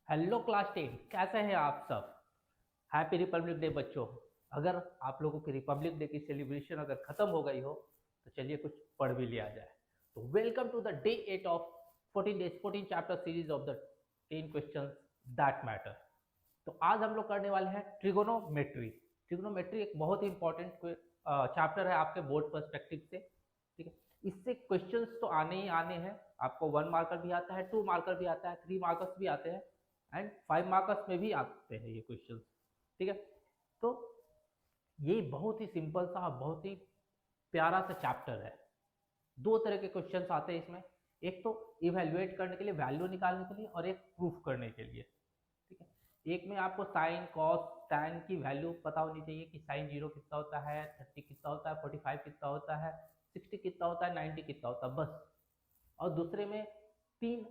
Hello class 10, कैसे हैं आप सब। हैप्पी रिपब्लिक डे बच्चों। अगर आप लोगों की रिपब्लिक डे की सेलिब्रेशन अगर खत्म हो गई हो तो चलिए कुछ पढ़ भी लिया जाए। तो welcome to the day 8 of 14 days 14 chapter series of the 10 questions that matter. तो आज हम लोग करने वाले हैं ट्रिगोनोमेट्री। ट्रिगोनोमेट्री एक बहुत ही इंपॉर्टेंट चैप्टर है आपके बोर्ड पर्सपेक्टिव से। ठीक है, इससे क्वेश्चंस तो आने ही आने हैं। आपको 1 मार्कर भी आता है, 2 मार्कर भी आता है, 3 मार्कर्स भी आते हैं एंड 5 मार्कर्स में भी आते हैं ये क्वेश्चंस। ठीक है, तो ये बहुत ही सिंपल सा बहुत ही प्यारा सा चैप्टर है। दो तरह के क्वेश्चंस आते हैं इसमें, एक तो इवेल्युएट करने के लिए, वैल्यू निकालने के लिए, और एक प्रूफ करने के लिए। ठीक है, एक में आपको साइन कॉस टैन की वैल्यू पता होनी चाहिए कि साइन 0 कितना होता है, 30 कितना होता है, 45 कितना होता है, 60 कितना होता है, 90 कितना होता है, बस। और दूसरे में 3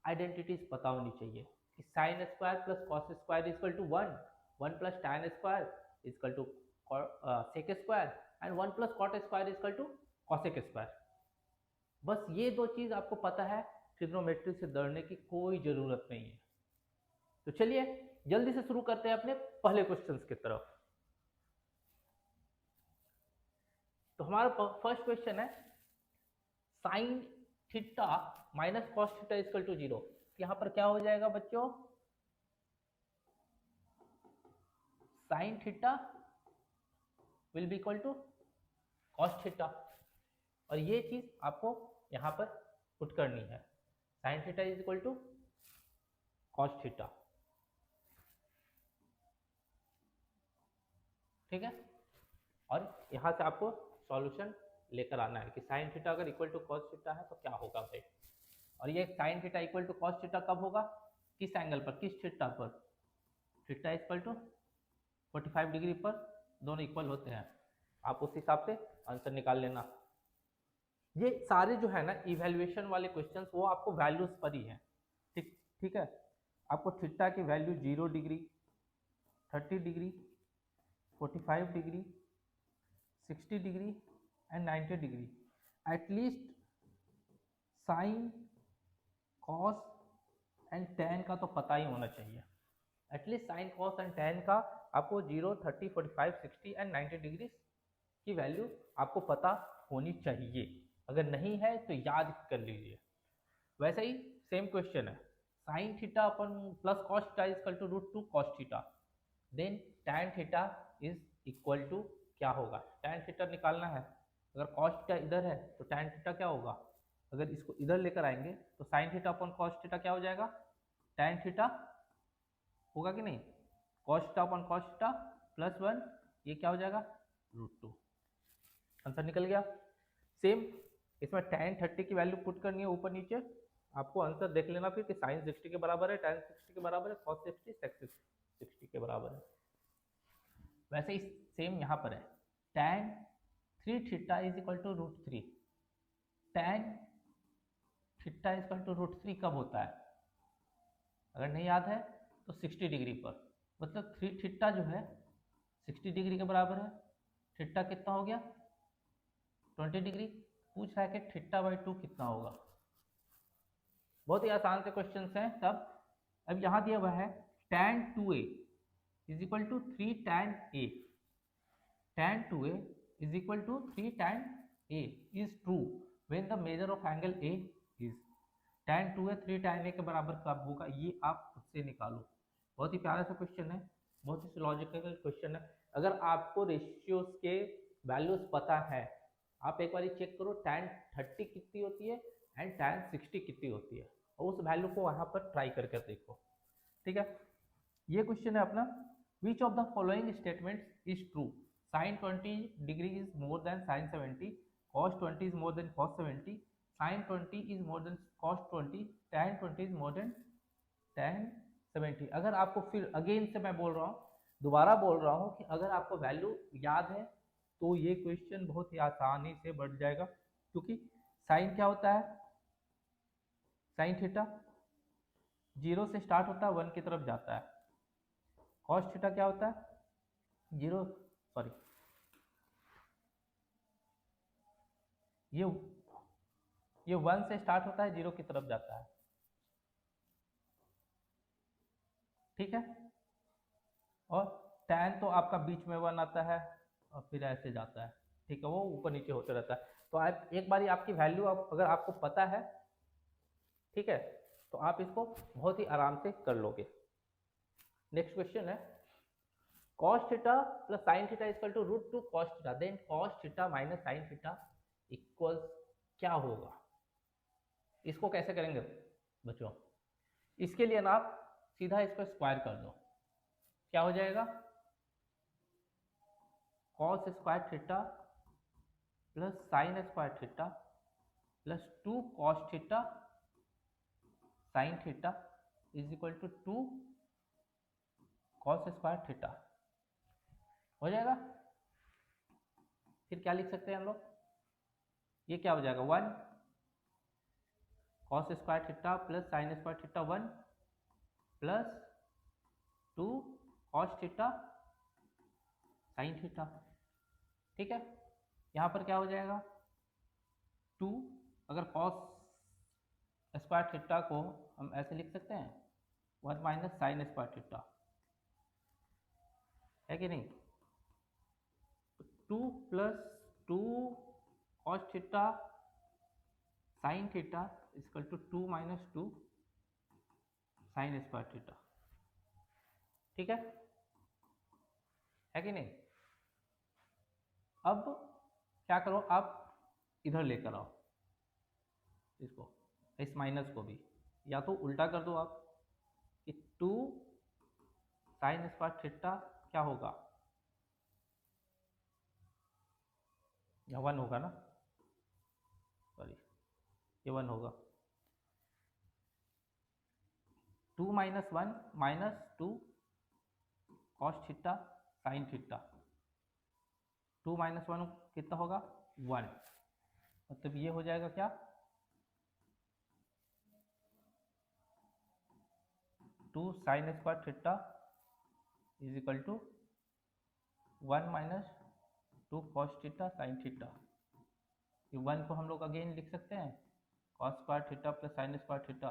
आइडेंटिटीज पता होनी चाहिए कि sine square plus cos square is equal to 1, 1 plus tan square is equal to sec square and 1 plus cot square is equal to cosec square. बस ये दो चीज आपको पता है, ट्रिग्नोमेट्री से डरने की कोई जरूरत नहीं है। तो चलिए जल्दी से शुरू करते हैं अपने पहले क्वेश्चंस की तरफ। तो हमारा फर्स्ट क्वेश्चन है sine theta minus cos theta is equal to 0। यहां पर क्या हो जाएगा बच्चों, sine theta will be equal to cos theta, और ये चीज आपको यहां पर पुट करनी है। Sine theta is equal to cos theta. ठीक है, और यहां से आपको सॉल्यूशन लेकर आना है कि साइन थीटा अगर इक्वल टू कॉस थीटा है तो क्या होगा भाई। और ये sine theta equal to cos theta कब होगा, किस एंगल पर, किस थीटा पर, थीटा इक्वल टू 45 डिग्री पर, दोनों इक्वल होते हैं। आप उस हिसाब से आंसर निकाल लेना। ये सारे जो है ना इवैल्यूएशन वाले क्वेश्चंस वो आपको वैल्यूज पर ही है। ठीक ठीक है, आपको थीटा की value 0 degree, 30 degree, 45 degree, 60 degree and 90 degree, at least sine cos and ten का तो पता ही होना चाहिए। At least sine cos and ten का आपको 0, 30, 45, 60 एंड 90 डिग्री की वैल्यू आपको पता होनी चाहिए। अगर नहीं है तो याद कर लीजिए। वैसे ही सेम क्वेश्चन है, साइन थीटा अपन plus cos theta is equal to root 2 cos theta, then tan theta is equal to क्या होगा, टैन थीटा निकालना है। अगर कॉस थीटा इधर है तो टैन थीटा क्या होगा, अगर इसको इधर लेकर आएंगे तो साइन थीटा अपन कॉस थीटा क्या हो जाएगा, टैन थीटा होगा कि नहीं, कॉस थीटा अपन कॉस थीटा प्लस 1, ये क्या हो जाएगा रूट 2। आंसर निकल गया। सेम इसमें tan 30 की वैल्यू पुट करनी है ऊपर नीचे, आपको आंसर देख लेना फिर कि साइन 60 के बराबर है, tan 60 के बराबर है, cos 60 sec 60 के बराबर है। वैसे ही सेम यहाँ पर है, tan 3 theta is equal to root 3। tan theta is equal to root 3 कब होता है, अगर नहीं याद है तो 60 डिग्री पर, मतलब 3 थीटा जो है 60 डिग्री के बराबर है। थीटा कितना हो गया 20 डिग्री, पूछ रहा है कि थीटा बाई 2 कितना होगा। बहुत ही आसान से क्वेश्चन हैं सब। अब यहां दिया हुआ है tan 2a is equal to 3 tan a, tan 2a is equal to 3 tan a is true when the measure of angle a is, tan 2a 3 tan a के बराबर कब होगा, ये आप खुद से निकालो। बहुत ही प्यारा सा क्वेश्चन है, बहुत ही लॉजिकल क्वेश्चन है। अगर आपको रेशियोज के वैल्यूज पता है, आप एक बार चेक करो tan 30 कितनी होती है एंड tan 60 कितनी होती है, और उस वैल्यू को वहां पर ट्राई करके देखो। ठीक है, ये क्वेश्चन है अपना, which of the following statements is true, sine 20 degree is more than sine 70, cos 20 is more than cos 70, sine 20 is more than cos 20, tan 20 is more than tan 70। अगर आपको फिर अगेन से मैं बोल रहा हूँ, दोबारा बोल रहा हूँ कि अगर आपको वैल्यू याद है तो ये क्वेश्चन बहुत ही आसानी से बढ़ जाएगा, क्योंकि साइन क्या होता है, साइन थीटा 0 से स्टार्ट होता है 1 की तरफ जाता है, कॉस थीटा क्या होता है 0, सॉरी ये 1 से स्टार्ट होता है 0 की तरफ जाता है। ठीक है। और tan तो आपका बीच में 1 आता है और फिर ऐसे जाता है, ठीक है, वो ऊपर नीचे होते रहता है। तो आप एक बारी आपकी वैल्यू आप अगर आपको पता है, ठीक है, तो आप इसको बहुत ही आराम से कर लोगे। नेक्स्ट क्वेश्चन है cos theta plus sin theta equal to root two cos theta, then cos theta minus sin theta equal क्या होगा? इसको कैसे करेंगे बच्चों? इसके लिए ना आप सीधा इसको स्क्वायर कर दो, क्या हो जाएगा? cos square theta plus sin square theta plus 2 cos theta sin theta is equal to 2 cos square theta हो जाएगा। फिर क्या लिख सकते हैं हम लोग? ये क्या हो जाएगा? 1 cos square theta plus sin square theta 1 plus 2 cos theta sin theta, ठीक है। यहाँ पर क्या हो जाएगा? 2, अगर cos स्क्वायर थीटा को हम ऐसे लिख सकते हैं 1 माइनस साइन स्क्वायर थीटा, है कि नहीं? 2 plus 2 cos theta sine theta equal to 2 minus 2 sine square theta, ठीक है कि नहीं? अब क्या करो, आप इधर लेकर आओ इसको, इस माइनस को भी, या तो उल्टा कर दो आप कि 2 साइन स्क्वायर थीटा क्या होगा? या 1 होगा ना, सॉरी ये 1 होगा। 2 minus 1 minus 2 cos theta sine theta, 2 minus 1 कितना होगा? 1, मतलब ये हो जाएगा क्या? 2 sine square theta is equal to 1 minus 2 cos theta sine theta. ये 1 को हम लोग अगेन लिख सकते हैं cos square theta plus sine square theta,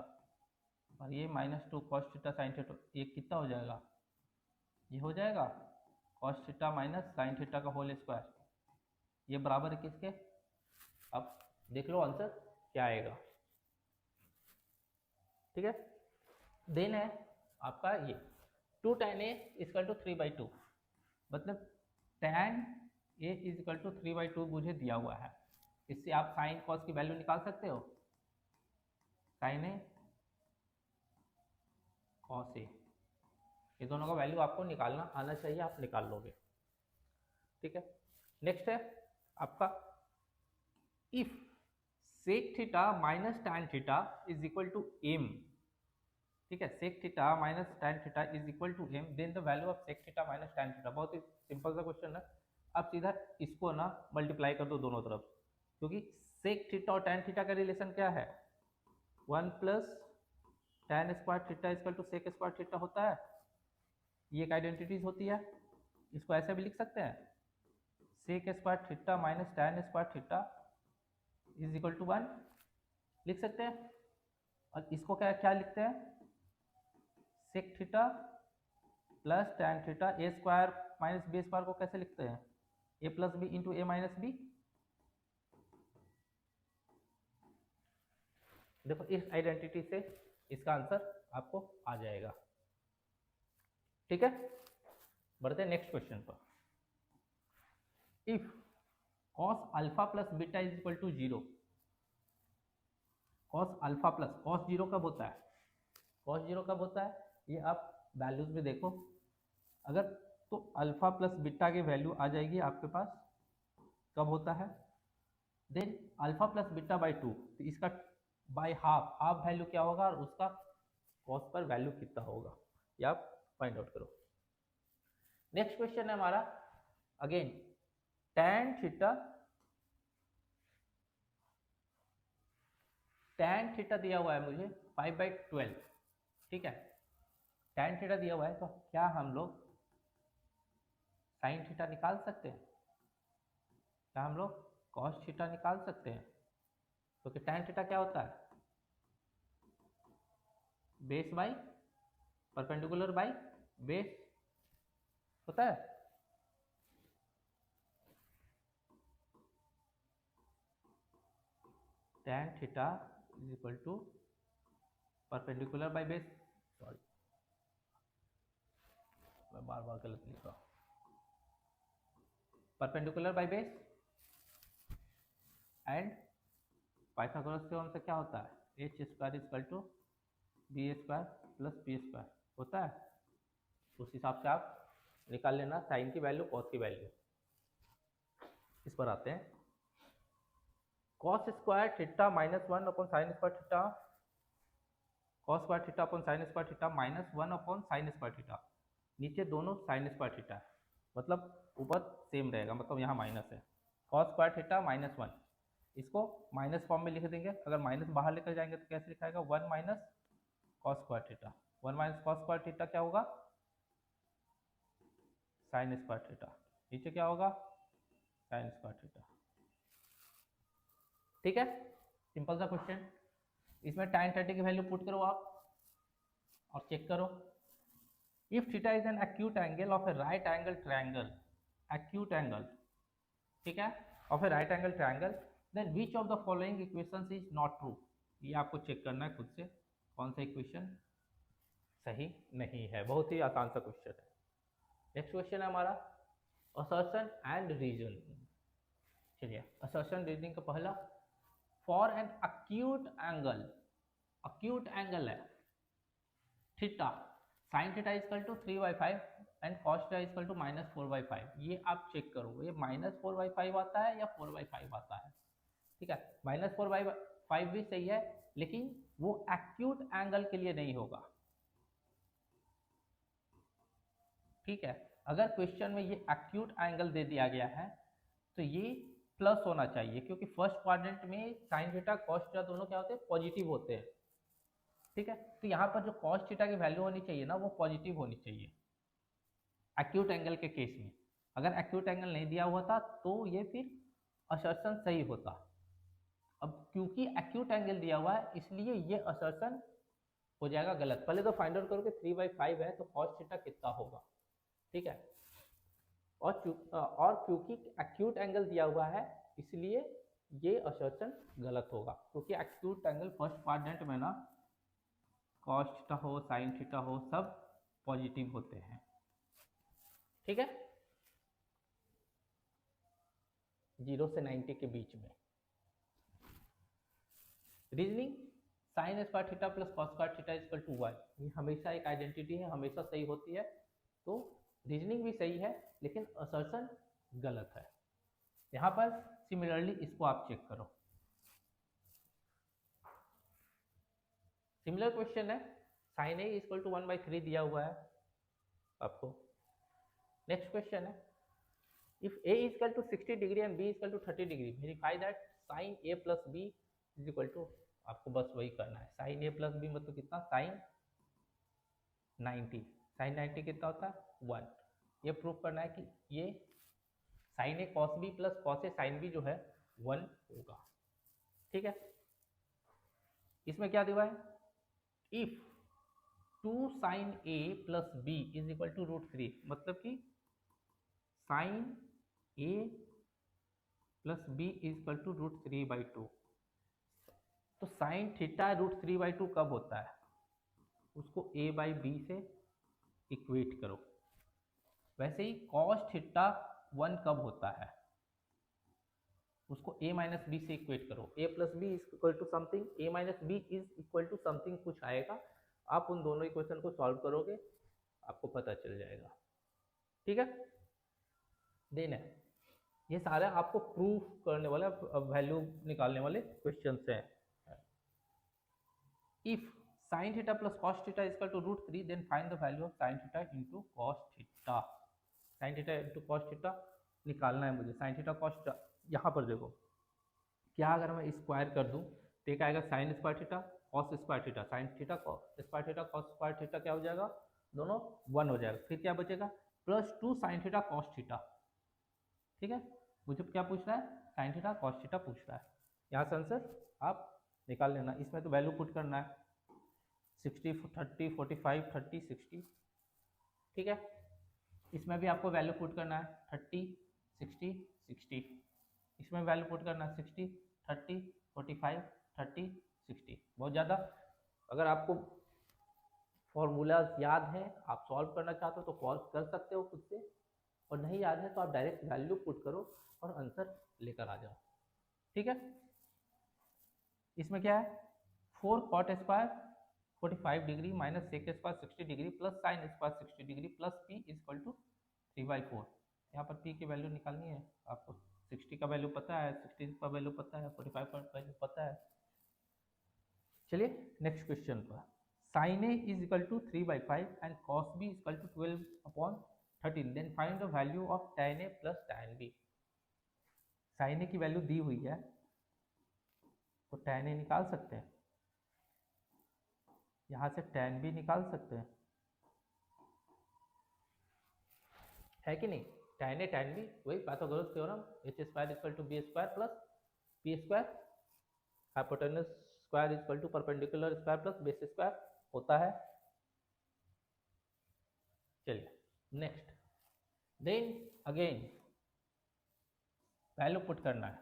और ये minus 2 cos theta sine theta, ये कितना हो जाएगा? ये हो जाएगा cos theta minus sine theta का होल स्क्वायर, ये बराबर है किसके? अब देख लो आंसर क्या आएगा, ठीक है। देन है आपका ये 2 tan a इक्वल टू 3/2, मतलब tan a is equal to 3/2 मुझे दिया हुआ है। इससे आप साइन कॉस की वैल्यू निकाल सकते हो, साइन ए कॉस ए, ये दोनों का वैल्यू आपको निकालना आना चाहिए, आप निकाल लोगे, ठीक है। नेक्स्ट है आपका if sec theta minus tan theta is equal to M, ठीक है, sec theta minus tan theta is equal to M, then the value of sec theta minus tan theta. बहुत ही सिंपल सा क्वेश्चन है, आप सीधा इसको ना मल्टीप्लाई कर दो दोनों तरफ, क्योंकि सेक थीटा और टैन थीटा का रिलेशन क्या है? 1 plus tan square theta equal to sec square theta होता है, ये एक आइडेंटिटीज होती है। इसको ऐसे भी लिख सकते हैं sec square theta minus tan square theta is equal to 1 लिख सकते हैं, और इसको क्या क्या लिखते हैं? Sec theta plus tan theta a square minus B square को कैसे लिखते हैं? A plus B into A minus b. देखो इस आइडेंटिटी से इसका आंसर आपको आ जाएगा, ठीक है। बढ़ते हैं नेक्स्ट क्वेश्चन पर। If cos alpha plus beta is equal to 0, cos alpha plus, cos 0 कब होता है? cos 0 कब होता है? ये आप वैल्यूज में देखो, अगर तो अल्फा प्लस बीटा की वैल्यू आ जाएगी आपके पास, कब होता है? Then alpha plus beta by 2, तो इसका बाई हाफ, हाफ वैल्यू क्या होगा और उसका कॉस पर वैल्यू कितना होगा, ये आप फाइंड आउट करो। नेक्स्ट क्वेश्चन है हमारा अगेन tan थीटा दिया हुआ है मुझे 5/12, ठीक है, tan थीटा दिया हुआ है, तो क्या हम लोग साइन थीटा निकाल सकते हैं? क्या हम लोग कॉस थीटा निकाल सकते हैं? क्योंकि tan थीटा क्या होता है? Base by perpendicular by base होता है। tan theta is equal to perpendicular by base, sorry मैं बार बार गलत लिख रहा हूँ, perpendicular by base and Pythagoras theorem से क्या होता है, H square equal to B square plus B square होता है। उस हिसाब से आप निकाल लेना साइन की वैल्यू कॉस की वैल्यू। इस पर आते हैं, cos square theta minus one upon sine square theta, cos square theta upon sine square theta minus one upon sine square theta, नीचे दोनों साइन स्क्वायर थीटा है, मतलब ऊपर सेम रहेगा, मतलब यहाँ माइनस है। Cos square theta minus one, इसको माइनस फॉर्म में लिख देंगे, अगर माइनस बाहर लेकर जाएंगे तो कैसे लिखाएगा, one minus cos square theta, one minus cos square theta क्या होगा, साइन स्क्वायर थीटा, नीचे क्या होगा, साइन स्क्वायर थीटा। ठीक है, सिंपल सा क्वेश्चन। इसमें tan 30 की वैल्यू पुट करो आप और चेक करो। If theta is an acute angle of a right angle triangle, acute angle, ठीक है, of a right angle triangle, then which of the following equations is not true. ये आपको check करना है खुद से, कौन सा इक्वेशन सही नहीं है। बहुत ही आसान सा क्वेश्चन है। नेक्स्ट क्वेश्चन है हमारा असर्शन एंड रीजन। चलिए, असर्शन रीजनिंग का पहला, फॉर एन acute एंगल है theta, sine theta is equal to 3/5 and cos theta is equal to -4/5। ये आप चेक करो, ये -4/5 आता है या 4/5 आता है। ठीक है, -4/5 भी सही है, लेकिन वो एक्यूट एंगल के लिए नहीं होगा। ठीक है, अगर क्वेश्चन में ये एक्यूट एंगल दे दिया गया है तो ये प्लस होना चाहिए, क्योंकि फर्स्ट क्वाड्रेंट में साइन थीटा कॉस थीटा दोनों क्या होते हैं, पॉजिटिव होते हैं। ठीक है, तो यहाँ पर जो कॉस थीटा की वैल्यू होनी चाहिए ना, वो पॉजिटिव होनी चाहिए एक्यूट एंगल के केस में। अगर एक्यूट एंगल नहीं दिया हुआ था तो ये फिर असर्शन सही होता। अब क्योंकि एक्यूट एंगल दिया हुआ है इसलिए ये असर्शन हो जाएगा गलत। पहले तो फाइंड आउट करो कि 3/5 है तो कॉस थीटा कितना होगा। ठीक है, और क्योंकि एक्यूट एंगल दिया हुआ है इसलिए ये असर्शन गलत होगा, क्योंकि एक्यूट एंगल फर्स्ट क्वाड्रेंट में ना कॉस थीटा हो साइन थीटा हो सब पॉजिटिव होते हैं। ठीक है, 0 से 90 के बीच में। Reasoning, sine square theta plus cos square theta equal to 1, ये हमेशा एक आइडेंटिटी है, हमेशा सही होती है। तो रीजनिंग भी सही है लेकिन असर्शन गलत है। यहाँ पर सिमिलरली इसको आप चेक करो, सिमिलर क्वेश्चन है, साइन ए इक्वल टू 1/3 दिया हुआ है आपको। नेक्स्ट क्वेश्चन है, if a is equal to 60 degree and b is equal to 30 degree, verify that sin a plus b is equal to, आपको बस वही करना है, sin a plus b मतलब कितना, sin 90, sin 90 कितना होता है 1। ये प्रूव करना है कि ये sin a cos b plus cos a sin b जो है 1 होगा। ठीक है, इसमें क्या दिया है, if 2 sin a plus b is equal to √3, मतलब कि sin a plus b is equal to √3/2। तो साइन थीटा √3/2 कब होता है, उसको a/b से इक्वेट करो। वैसे ही कॉस थीटा 1 कब होता है, उसको a माइनस बी से इक्वेट करो। a plus B is equal to something, a minus B is equal to something कुछ आएगा, आप उन दोनों इक्वेशन को सॉल्व करोगे आपको पता चल जाएगा। ठीक है, देन है ये सारे आपको प्रूफ करने वाले, वैल्यू निकालने वाले क्वेश्चंस हैं। If sin theta plus cos theta equal to √3 then find the value of sin theta into cos theta. sin theta into cos theta निकालना है मुझे, sin थीटा cos थीटा। यहाँ पर देखो क्या, अगर मैं स्क्वायर कर दूं तो एक आएगा sin square theta cos square theta, sin theta square theta cos square theta क्या हो जाएगा, दोनों 1 हो जाएगा। फिर क्या बचेगा, +2 sin थीटा cos थीटा। ठीक है, मुझे क्या पूछ रहा है, sin थीटा cos थीटा पूछ रहा है। यहाँ से आंसर आप निकाल लेना, इसमें तो वैल्यू पुट करना है। 60, 30, 45, 30, 60, ठीक है। इसमें भी आपको वैल्यू पुट करना है 30, 60, 60, इसमें वैल्यू पुट करना है 60, 30, 45, 30, 60। बहुत ज़्यादा अगर आपको फॉर्मूलाज याद है, आप सॉल्व करना चाहते हो तो सॉल्व कर सकते हो खुद से, और नहीं याद है तो आप डायरेक्ट वैल्यू पुट करो और आंसर लेकर आ जाओ, ठीक है। इसमें क्या है, 4 cot square 45 degree minus sec square 60 degree plus sine square 60 degree plus P is equal to 3/4। यहाँ पर पी की वैल्यू निकालनी है आपको। 60 का वैल्यू पता है, 60 का वैल्यू पता है, 45 का वैल्यू पता है। चलिए नेक्स्ट क्वेश्चन पर, sine A is equal to 3/5 and cos b is equal to 12/13, then find the value of tan A plus tan b. Sine a की वैल्यू दी हुई है तो tan ए निकाल सकते हैं, यहाँ से tan बी निकाल सकते हैं, है कि नहीं। tan ए tan बी वही Pythagoras theorem, h square equal to B square plus P square, hypotenuse square equal to perpendicular square plus base square होता है। चलिए next, then again value put करना है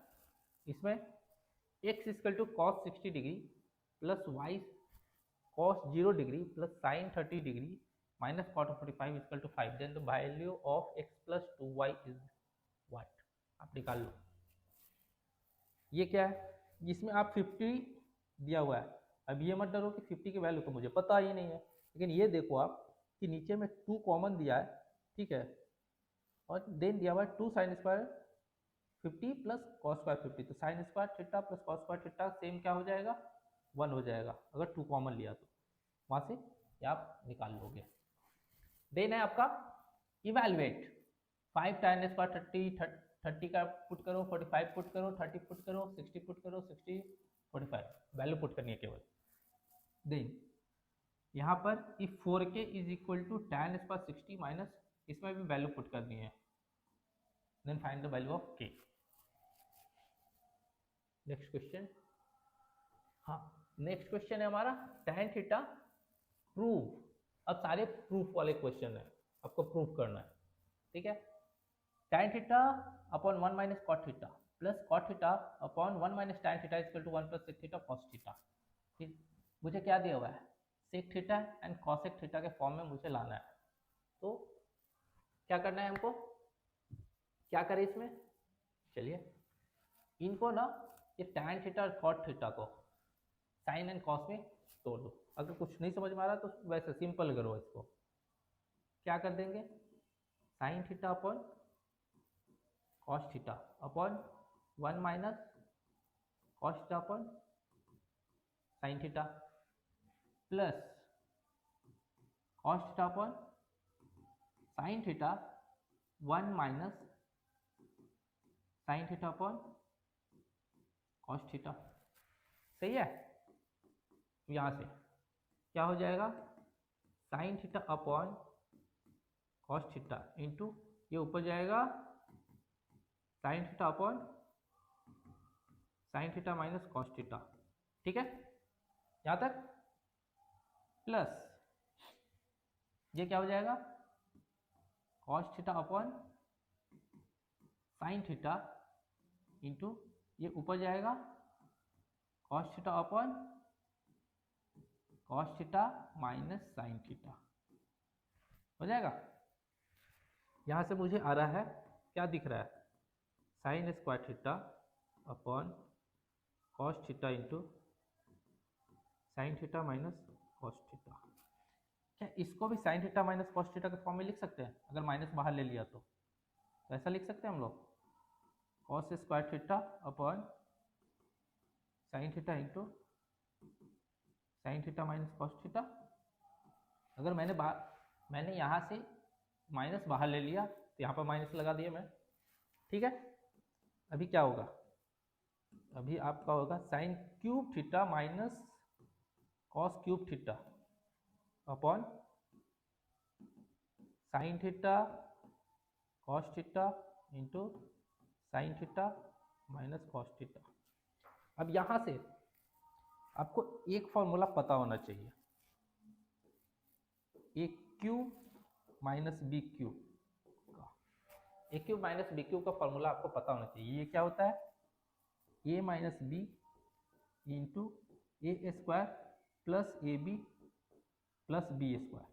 इसमें, x equal to cos 60 degree plus y cos 0 degree plus sine 30 degree minus cot 45 equal to 5, then the value of x plus 2y is what. आप निकाल लो। ये क्या है, जिसमें आप 50 दिया हुआ है। अब ये मत डरो कि 50 की वैल्यू तो मुझे पता ही नहीं है, लेकिन ये देखो आप कि नीचे में 2 कॉमन दिया है, ठीक है, और देन दिया हुआ है 2 sine square 50 plus cos square 50, तो sine square theta plus cos square theta same क्या हो जाएगा, 1 हो जाएगा अगर 2 कॉमन लिया तो, वहाँ से ये आप निकाल लोगे। देन है आपका इवैल्यूएट, 5 tan स्क्वायर 30 का पुट करो, 45 पुट करो, 30 पुट करो, 60 पुट करो, 60 45 वैल्यू पुट करनी है केवल। देन यहाँ पर इफ 4k is equal to tan square 60 minus, इसमें भी वैल्यू पुट करनी है, then find the value of k। Next question, हाँ नेक्स्ट क्वेश्चन है हमारा tan थीटा प्रूव। अब सारे प्रूफ वाले क्वेश्चन है, आपको प्रूफ करना है, ठीक है। tan theta upon 1 minus cot theta plus cot theta upon 1 minus tan theta equal to 1 plus sec theta cos theta. मुझे क्या दिया हुआ है, sec theta and cosec theta के फॉर्म में मुझे लाना है, तो क्या करना है हमको, क्या करें इसमें, चलिए इनको ना ये tan थीटा और कॉट थीटा को साइन एंड कॉस में तोड़ दो। अगर कुछ नहीं समझ में आ रहा तो वैसे सिंपल करो इसको, क्या कर देंगे, sign theta upon cos theta upon 1 minus cos theta upon sine theta plus cos theta upon sine theta 1 minus sine theta upon cos theta. सही है, यहाँ से क्या हो जाएगा, sign theta upon cos theta into ये ऊपर जाएगा sign theta upon sine theta minus cos theta, ठीक है यहाँ तक, प्लस ये क्या हो जाएगा, cos theta upon sine theta into ये ऊपर जाएगा cos theta upon cos theta minus sine theta, हो जाएगा। यहाँ से मुझे आ रहा है, क्या दिख रहा है, sine square theta upon cos theta into sine theta minus cos theta. क्या इसको भी sign theta minus cos theta के फॉर्म में लिख सकते हैं, अगर माइनस बाहर ले लिया तो ऐसा लिख सकते हैं हम लोग, cos square theta upon sine theta into sine theta minus cos theta. अगर मैंने यहाँ से माइनस बाहर ले लिया तो यहाँ पर माइनस लगा दिया मैं, ठीक है। अभी क्या होगा, अभी आपका होगा sine cube theta minus cos cube theta upon sine theta cos theta into sine theta minus cos theta. अब यहाँ से आपको एक फॉर्मूला पता होना चाहिए, a cube minus b cube का। A cube minus b cube का फॉर्मूला आपको पता होना चाहिए। ये क्या होता है? A minus b into a square plus a b plus B square.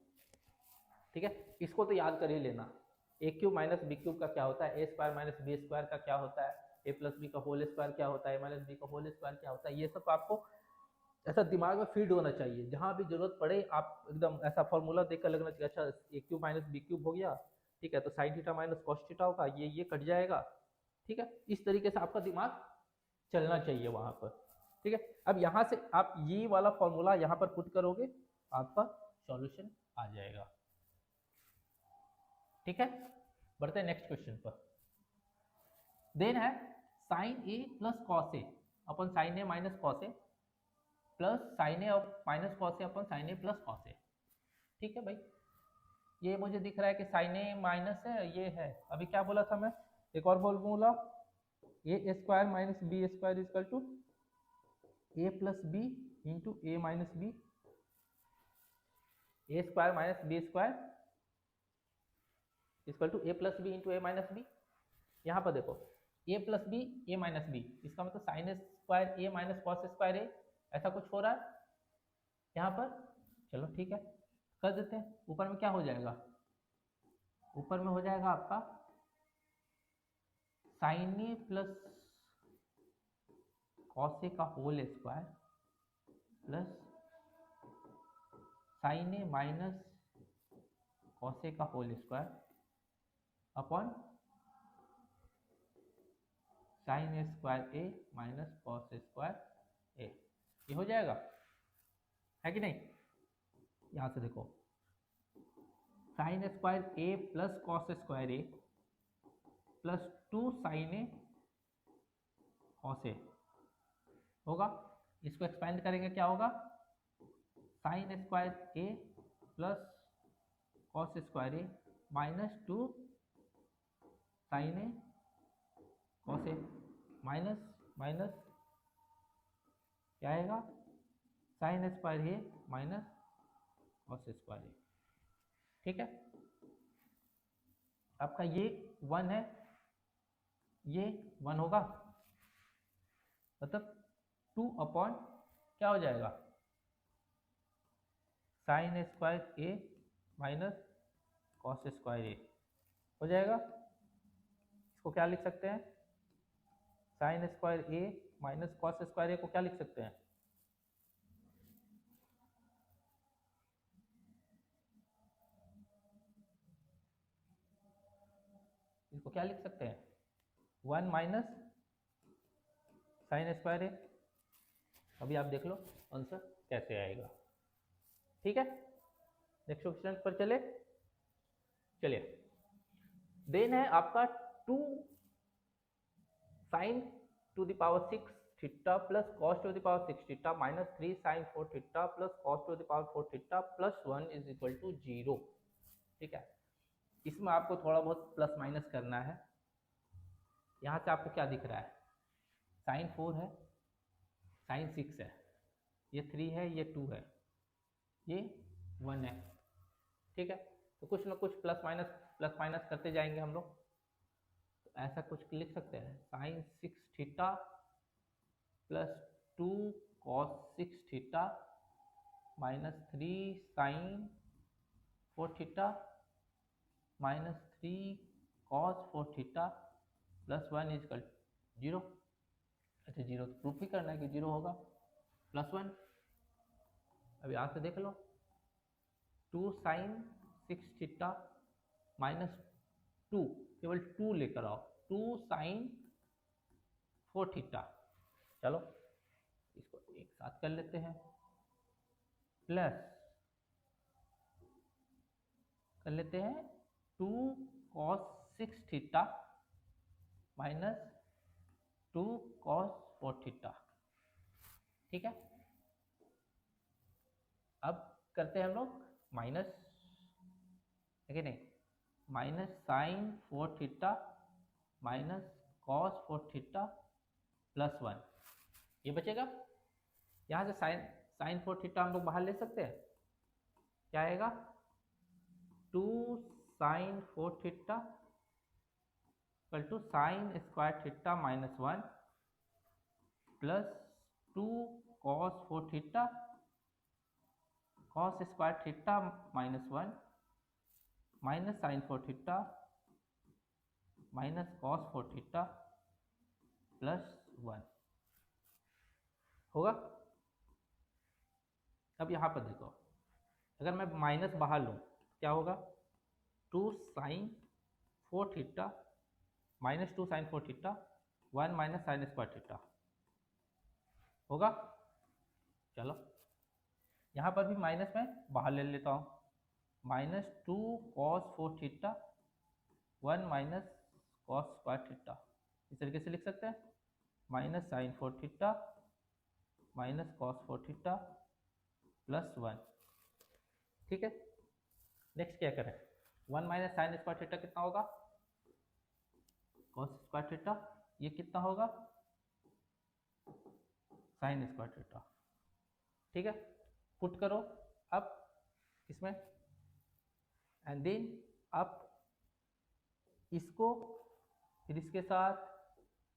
ठीक है, इसको तो याद कर ही लेना। ए क्यूब माइनस बी क्यूब का क्या होता है, ए स्क्वायर माइनस बी स्क्वायर का क्या होता है, ए प्लस बी का होल स्क्वायर क्या होता है, ए माइनस बी का होल स्क्वायर क्या होता है। ये सब आपको ऐसा दिमाग में फीड होना चाहिए, जहां भी जरूरत पड़े आप एकदम ऐसा फॉर्मूला देखकर लगना चाहिए अच्छा ए क्यूब माइनस बी क्यूब हो गया, ठीक है, तो sign theta minus cos theta होगा, ये कट जाएगा। ठीक है, इस तरीके से आपका दिमाग चलना चाहिए वहां पर। ठीक है, अब यहाँ से आप ये वाला फॉर्मूला यहाँ पर पुट करोगे, आपका सॉल्यूशन आ जाएगा। ठीक है, बढ़ते हैं नेक्स्ट क्वेश्चन पर। देन है sine A plus cos A upon sign A minus cos a plus sine A minus cos A upon sign A plus cos A. ठीक है भाई, ये मुझे दिख रहा है कि साइन ए माइनस है, ये है। अभी क्या बोला था मैं, एक और formula, A square minus B square equal to A plus B into A minus B, A square minus B square equal to A plus B into A minus B. यहाँ पर देखो A plus B A minus B, इसका मतलब sine square A minus cos square A, ऐसा कुछ हो रहा है यहाँ पर। चलो ठीक है, कर देते हैं। ऊपर में क्या हो जाएगा, ऊपर में हो जाएगा आपका sine A plus cos a का whole square plus sine A minus cos a का whole square upon sine square A minus cos square a. ये हो जाएगा, है कि नहीं? यहां से देखो sine square A plus cos square A plus 2 sine A cos a होगा। इसको एक्सपेंड करेंगे, क्या होगा, sine square A plus cos square A minus 2 sine A cos A, minus minus क्या आएगा, साइन स्क्वायर ए माइनस कॉस स्क्वायर ए। ठीक है, आपका ये 1 है, ये 1 होगा, मतलब 2 अपॉन क्या हो जाएगा, साइन स्क्वायर ए माइनस कॉस स्क्वायर ए हो जाएगा। इसको क्या लिख सकते हैं, साइन स्क्वायर ए माइनस कॉस स्क्वायर ए को क्या लिख सकते हैं, इसको क्या लिख सकते हैं, 1 माइनस साइन स्क्वायर ए। अभी आप देख लो आंसर कैसे आएगा। ठीक है, नेक्स्ट क्वेश्चन पर चलिए। देन है आपका 2 sine to the power 6 theta plus cos to the power 6 theta minus 3 sine 4 theta plus cos to the power 4 theta plus 1 is equal to 0। ठीक है, इसमें आपको थोड़ा बहुत प्लस माइनस करना है। यहाँ से आपको क्या दिख रहा है, साइन 4 है, साइन 6 है, ये 3 है, ये 2 है, ये 1 है। ठीक है, तो कुछ ना कुछ प्लस माइनस करते जाएंगे हम लोग। तो ऐसा कुछ लिख सकते हैं, sine 6 theta plus 2 cos 6 theta minus 3 sine 4 theta minus 3 cos 4 theta plus 1 is equal 0। अच्छा, 0 तो प्रूफ ही करना है कि 0 होगा, प्लस 1। अब यहाँ से देख लो, 2 साइन 6 थीटा माइनस 2, केवल 2 लेकर आओ, 2 साइन 4 थीटा। चलो इसको एक साथ कर लेते हैं, प्लस कर लेते हैं 2 cos 6 theta minus 2 cos 4 theta. ठीक है, अब करते हैं हम लोग माइनस, है कि नहीं, minus sine 4 theta minus cos 4 theta plus 1, ये बचेगा। यहाँ से साइन 4 थीटा हम लोग बाहर ले सकते हैं, क्या आएगा, 2 sine 4 theta equal to sine square theta minus 1 plus 2 cos 4 theta cos square theta minus 1 minus sine 4 theta minus cos 4 theta plus 1 होगा। अब यहाँ पर देखो, अगर मैं माइनस बाहर लूँ क्या होगा, 2 sine 4 theta minus 2 sine 4 theta 1 minus sine square theta होगा। चलो यहाँ पर भी माइनस में बाहर ले लेता हूँ, minus 2 cos 4 theta 1 minus cos square theta, इस तरीके से लिख सकते हैं, minus sine 4 theta minus cos 4 theta plus 1। ठीक है, नेक्स्ट क्या करें, 1 माइनस साइन स्क्वायर थीटा कितना होगा, कॉस स्क्वायर थीटा, ये कितना होगा, साइन स्क्वायर थीटा। ठीक है, पुट करो अब इसमें, एंड देन अब इसको फिर इसके साथ,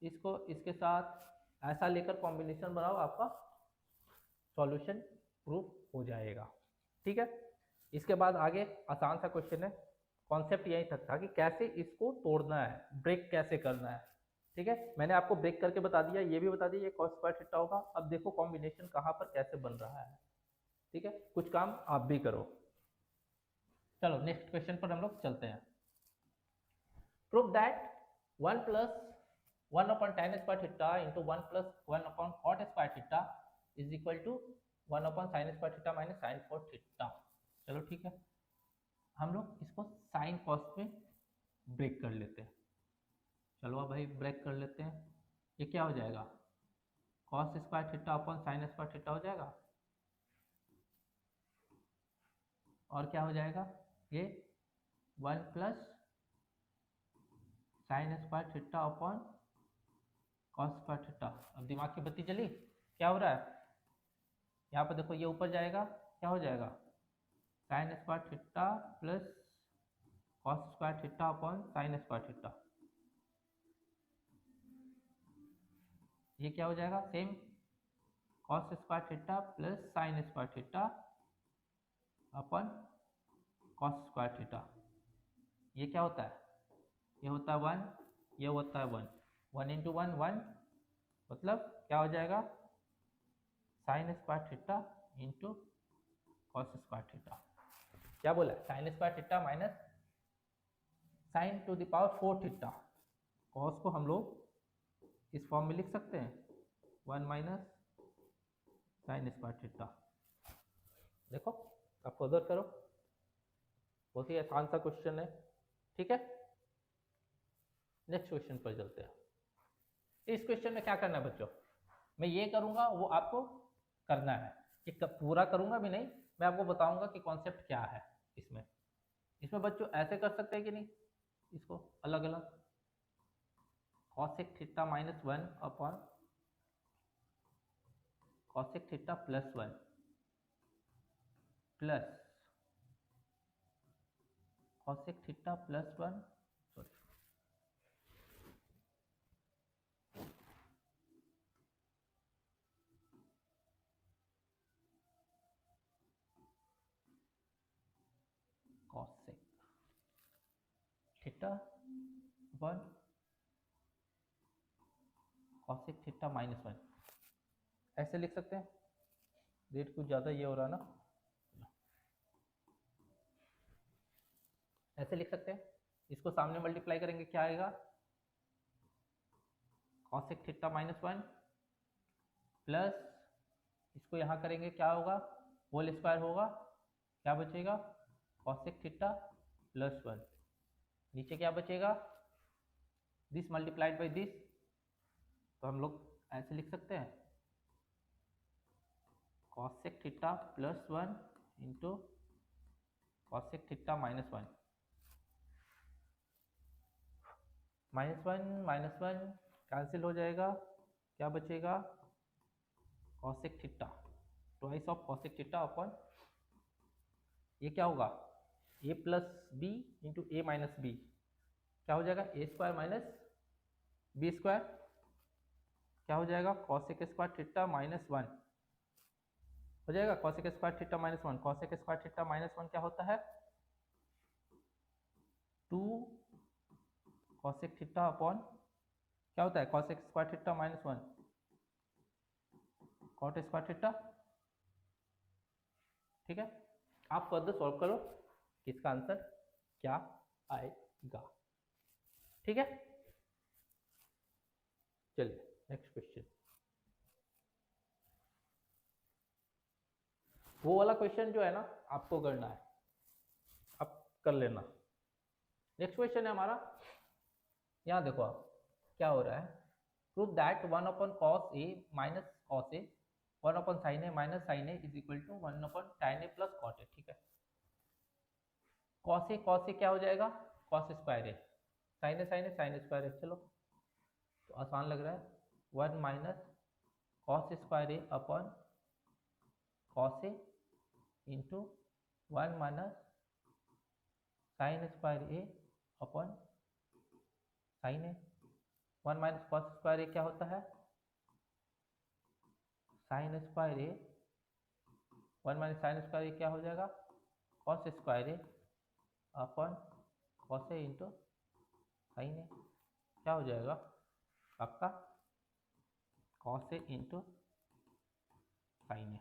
इसको इसके साथ, ऐसा लेकर कॉम्बिनेशन बनाओ, आपका सॉल्यूशन प्रूफ हो जाएगा। ठीक है, इसके बाद आगे आसान सा क्वेश्चन है, कॉन्सेप्ट यही तक था कि कैसे इसको तोड़ना है, ब्रेक कैसे करना है। ठीक है, मैंने आपको ब्रेक करके बता दिया, ये भी बता दिया ये कॉस स्क्वायर थीटा होगा। अब देखो कॉम्बिनेशन कहाँ पर कैसे बन रहा है। ठीक है, कुछ काम आप भी करो। चलो नेक्स्ट क्वेश्चन पर हम लोग चलते हैं। Prove that 1 plus 1 upon tan square theta into 1 plus 1 upon cot square theta is equal to 1 upon sine square theta minus sine 4 theta. चलो ठीक है, हम लोग इसको साइन कॉस में ब्रेक कर लेते हैं। चलो अब भाई ब्रेक कर लेते हैं, ये क्या हो जाएगा, cos square theta upon sine square theta हो जाएगा, और क्या हो जाएगा, ये 1 plus sine square theta upon cos square theta. अब दिमाग की बत्ती जली, क्या हो रहा है, यहाँ पर देखो ये ऊपर जाएगा, क्या हो जाएगा, sign square theta plus cos square theta upon sine square theta, ये क्या हो जाएगा, same cos square theta plus sine square theta upon cos square theta, ये क्या होता है, ये होता है 1, ये होता है 1, 1 इंटू 1 1, मतलब क्या हो जाएगा, sign square theta into cos square theta. क्या बोला, sign square theta minus sign to the power 4 theta, cos को हम लोग इस फॉर्म में लिख सकते हैं, 1 माइनस साइन स्क्वायर थीटा। देखो अब फर्दर करो, बहुत ही आसान सा क्वेश्चन है। ठीक है, नेक्स्ट क्वेश्चन पर चलते हैं। इस क्वेश्चन में क्या करना है बच्चों, मैं ये करूंगा वो आपको करना है, ये पूरा करूंगा भी नहीं, मैं आपको बताऊंगा कि कॉन्सेप्ट क्या है इसमें। इसमें बच्चों ऐसे कर सकते हैं कि नहीं, इसको अलग अलग, cosec theta minus 1 upon cosec theta plus 1 plus cosec theta plus 1, sorry cosec theta 1 cosec theta minus 1, ऐसे लिख सकते हैं। रेट कुछ ज़्यादा ये हो रहा ना, ऐसे लिख सकते हैं। इसको सामने मल्टीप्लाई करेंगे क्या आएगा, कॉसेक थीटा माइनस 1 प्लस इसको यहाँ करेंगे क्या होगा, होल स्क्वायर होगा, क्या बचेगा, कॉसेक थीटा प्लस 1, नीचे क्या बचेगा, दिस मल्टीप्लाइड बाई दिस, तो हम लोग ऐसे लिख सकते हैं, cosec theta plus 1 into cosec theta minus 1, -1 cancel हो जाएगा, क्या बचेगा, cosec theta, twice of cosec theta upon, ये क्या होगा, ए प्लस बी इंटू ए माइनस बी क्या हो जाएगा, ए स्क्वायर माइनस बी स्क्वायर क्या हो जाएगा, cosec square theta minus one हो जाएगा, cosec square theta minus one, cosec square theta minus one क्या होता है, 2 कॉसेक थीटा अपॉन क्या होता है, cosec square theta minus one cot square theta. ठीक है, आप फर्दर सॉल्व करो कि इसका आंसर क्या आएगा। ठीक है, चलिए नेक्स्ट क्वेश्चन। वो वाला क्वेश्चन जो है ना आपको करना है, आप कर लेना। नेक्स्ट क्वेश्चन है हमारा, यहाँ देखो आप क्या हो रहा है, prove that 1 upon cos A minus cos A 1 upon sine A minus sine A is equal to 1 upon tan A plus cot A. ठीक है, कॉस ए क्या हो जाएगा, cos square A, sine A sine square A. चलो तो आसान लग रहा है, 1 minus cos square A upon cos A into 1 minus sine square A upon sine A. 1 minus cos square A क्या होता है, sine square A, 1 minus sine square A क्या हो जाएगा, cos square A upon cos A into sine ए क्या हो जाएगा आपका, कॉस ए इंटू साइन ए।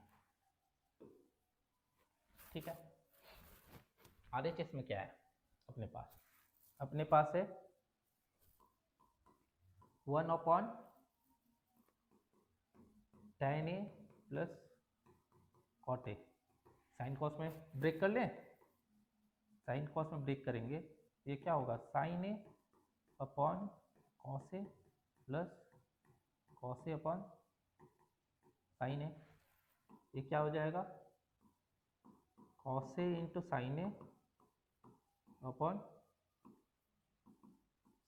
ठीक है, RHS में क्या है अपने पास है 1 upon tan A plus cot A. Sine cos में ब्रेक कर लें, साइन कॉस में ब्रेक करेंगे, ये क्या होगा, sign A upon cos a plus cos A upon sine ए, ये क्या हो जाएगा, cos A into sine A upon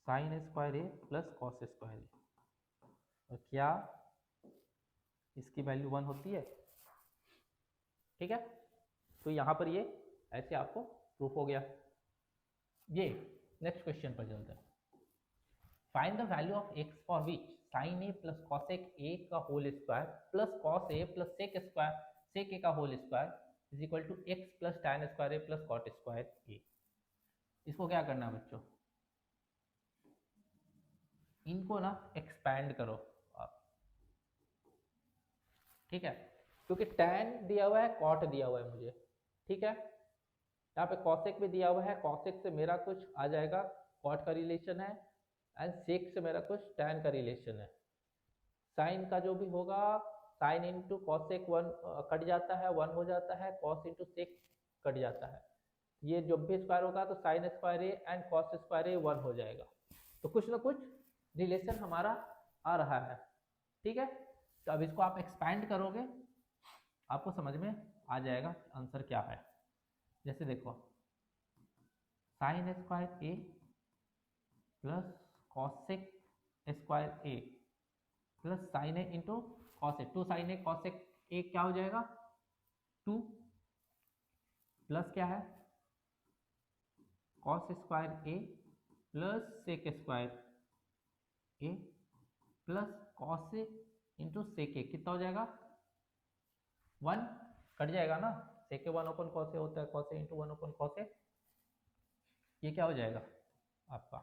sine square A plus cos square ए। और क्या इसकी वैल्यू 1 होती है। ठीक है, तो यहाँ पर ये ऐसे आपको प्रूफ हो गया। ये नेक्स्ट क्वेश्चन पर चलते हैं। Find the value of x for which sine A plus cosec a का whole square plus cos a plus sec a का whole square is equal to x plus tan square A plus cot square a. इसको क्या करना है बच्चों, इनको ना expand करो आप। ठीक है, क्योंकि टैन दिया हुआ है, कॉट दिया हुआ है मुझे। ठीक है, यहाँ पे कॉसेक भी दिया हुआ है, कॉसेक से मेरा कुछ आ जाएगा कॉट का रिलेशन है, एंड सेक से मेरा कुछ टैन का रिलेशन है। साइन का जो भी होगा, साइन इंटू कॉसेक 1 कट जाता है, 1 हो जाता है, कॉस इंटू सेक कट जाता है। ये जब भी स्क्वायर होगा तो sine square a and cos square ए 1 हो जाएगा। तो कुछ ना कुछ रिलेशन हमारा आ रहा है। ठीक है, तो अब इसको आप एक्सपैंड करोगे, आपको समझ में आ जाएगा आंसर क्या है। जैसे देखो, sine square A plus cosec square A plus sine A into cos A, 2 sine A cosec A क्या हो जाएगा 2 प्लस क्या है cos square A plus sec square A plus cos A into sec A, कितना हो जाएगा 1 cut जाएगा ना, सेक ए 1 ओपन कॉस ए होता है, cos A into 1 open cos A, ये क्या हो जाएगा आपका,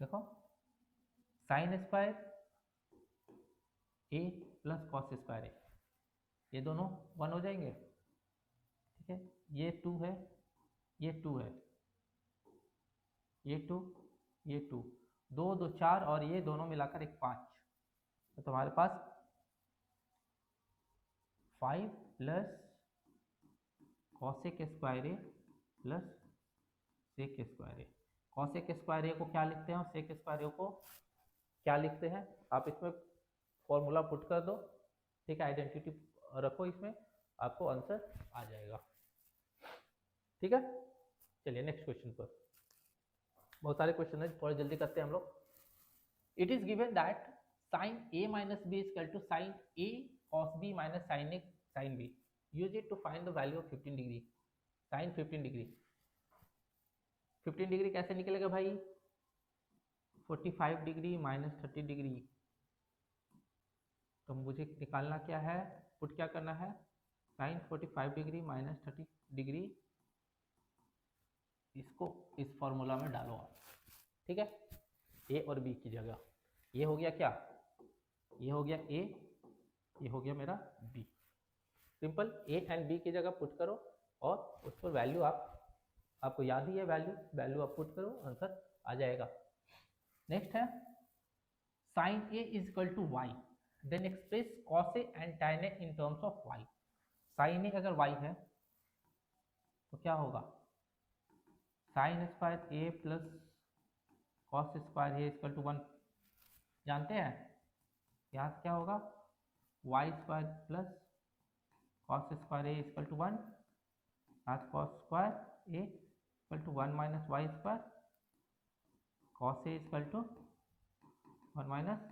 देखो sine square A plus cos square a, ये दोनों 1 हो जाएंगे। ठीक है, ये 2 है, ये 2 है, ये 2, ये 2, 2 2 4 और ये दोनों मिलाकर एक 5, तो तुम्हारे पास 5 प्लस कॉसेक स्क्वायर ए प्लस सेक स्क्वायर ए। कॉसेक स्क्वायर ए को क्या लिखते हैं और सेक स्क्वायर ए को क्या लिखते हैं, आप इसमें फॉर्मूला पुट कर दो। ठीक है, आइडेंटिटी रखो, इसमें आपको आंसर आ जाएगा। ठीक है, चलिए नेक्स्ट क्वेश्चन पर। बहुत सारे क्वेश्चन है, थोड़ा जल्दी करते हैं हम लोग। It is given that sine A minus B is equal to sine A cos B minus sine A sine B. Use it to find the value of 15 degree, sine 15 degree. 15 degree कैसे निकलेगा भाई, 45 degree minus 30 degree. तो मुझे निकालना क्या है, put क्या करना है, साइन 45 डिग्री माइनस 30 डिग्री, इसको इस फॉर्मूला में डालो आप, ठीक है, ए और बी की जगह। ये हो गया क्या, ये हो गया ए, ये हो गया मेरा B. Simple, A and B की जगह पुट करो और उस पर वैल्यू आपको याद ही है, वैल्यू आप पुट करो, आंसर आ जाएगा। नेक्स्ट है sine A is equal to y, then express cos a and tan a in terms of y. Sine a अगर वाई है तो क्या होगा, sine square A plus cos square A equal to 1, जानते हैं, यहाँ से क्या होगा, y square plus cos square A equal to 1, आज cos square A equal to 1 minus y square, cos a equal to 1 minus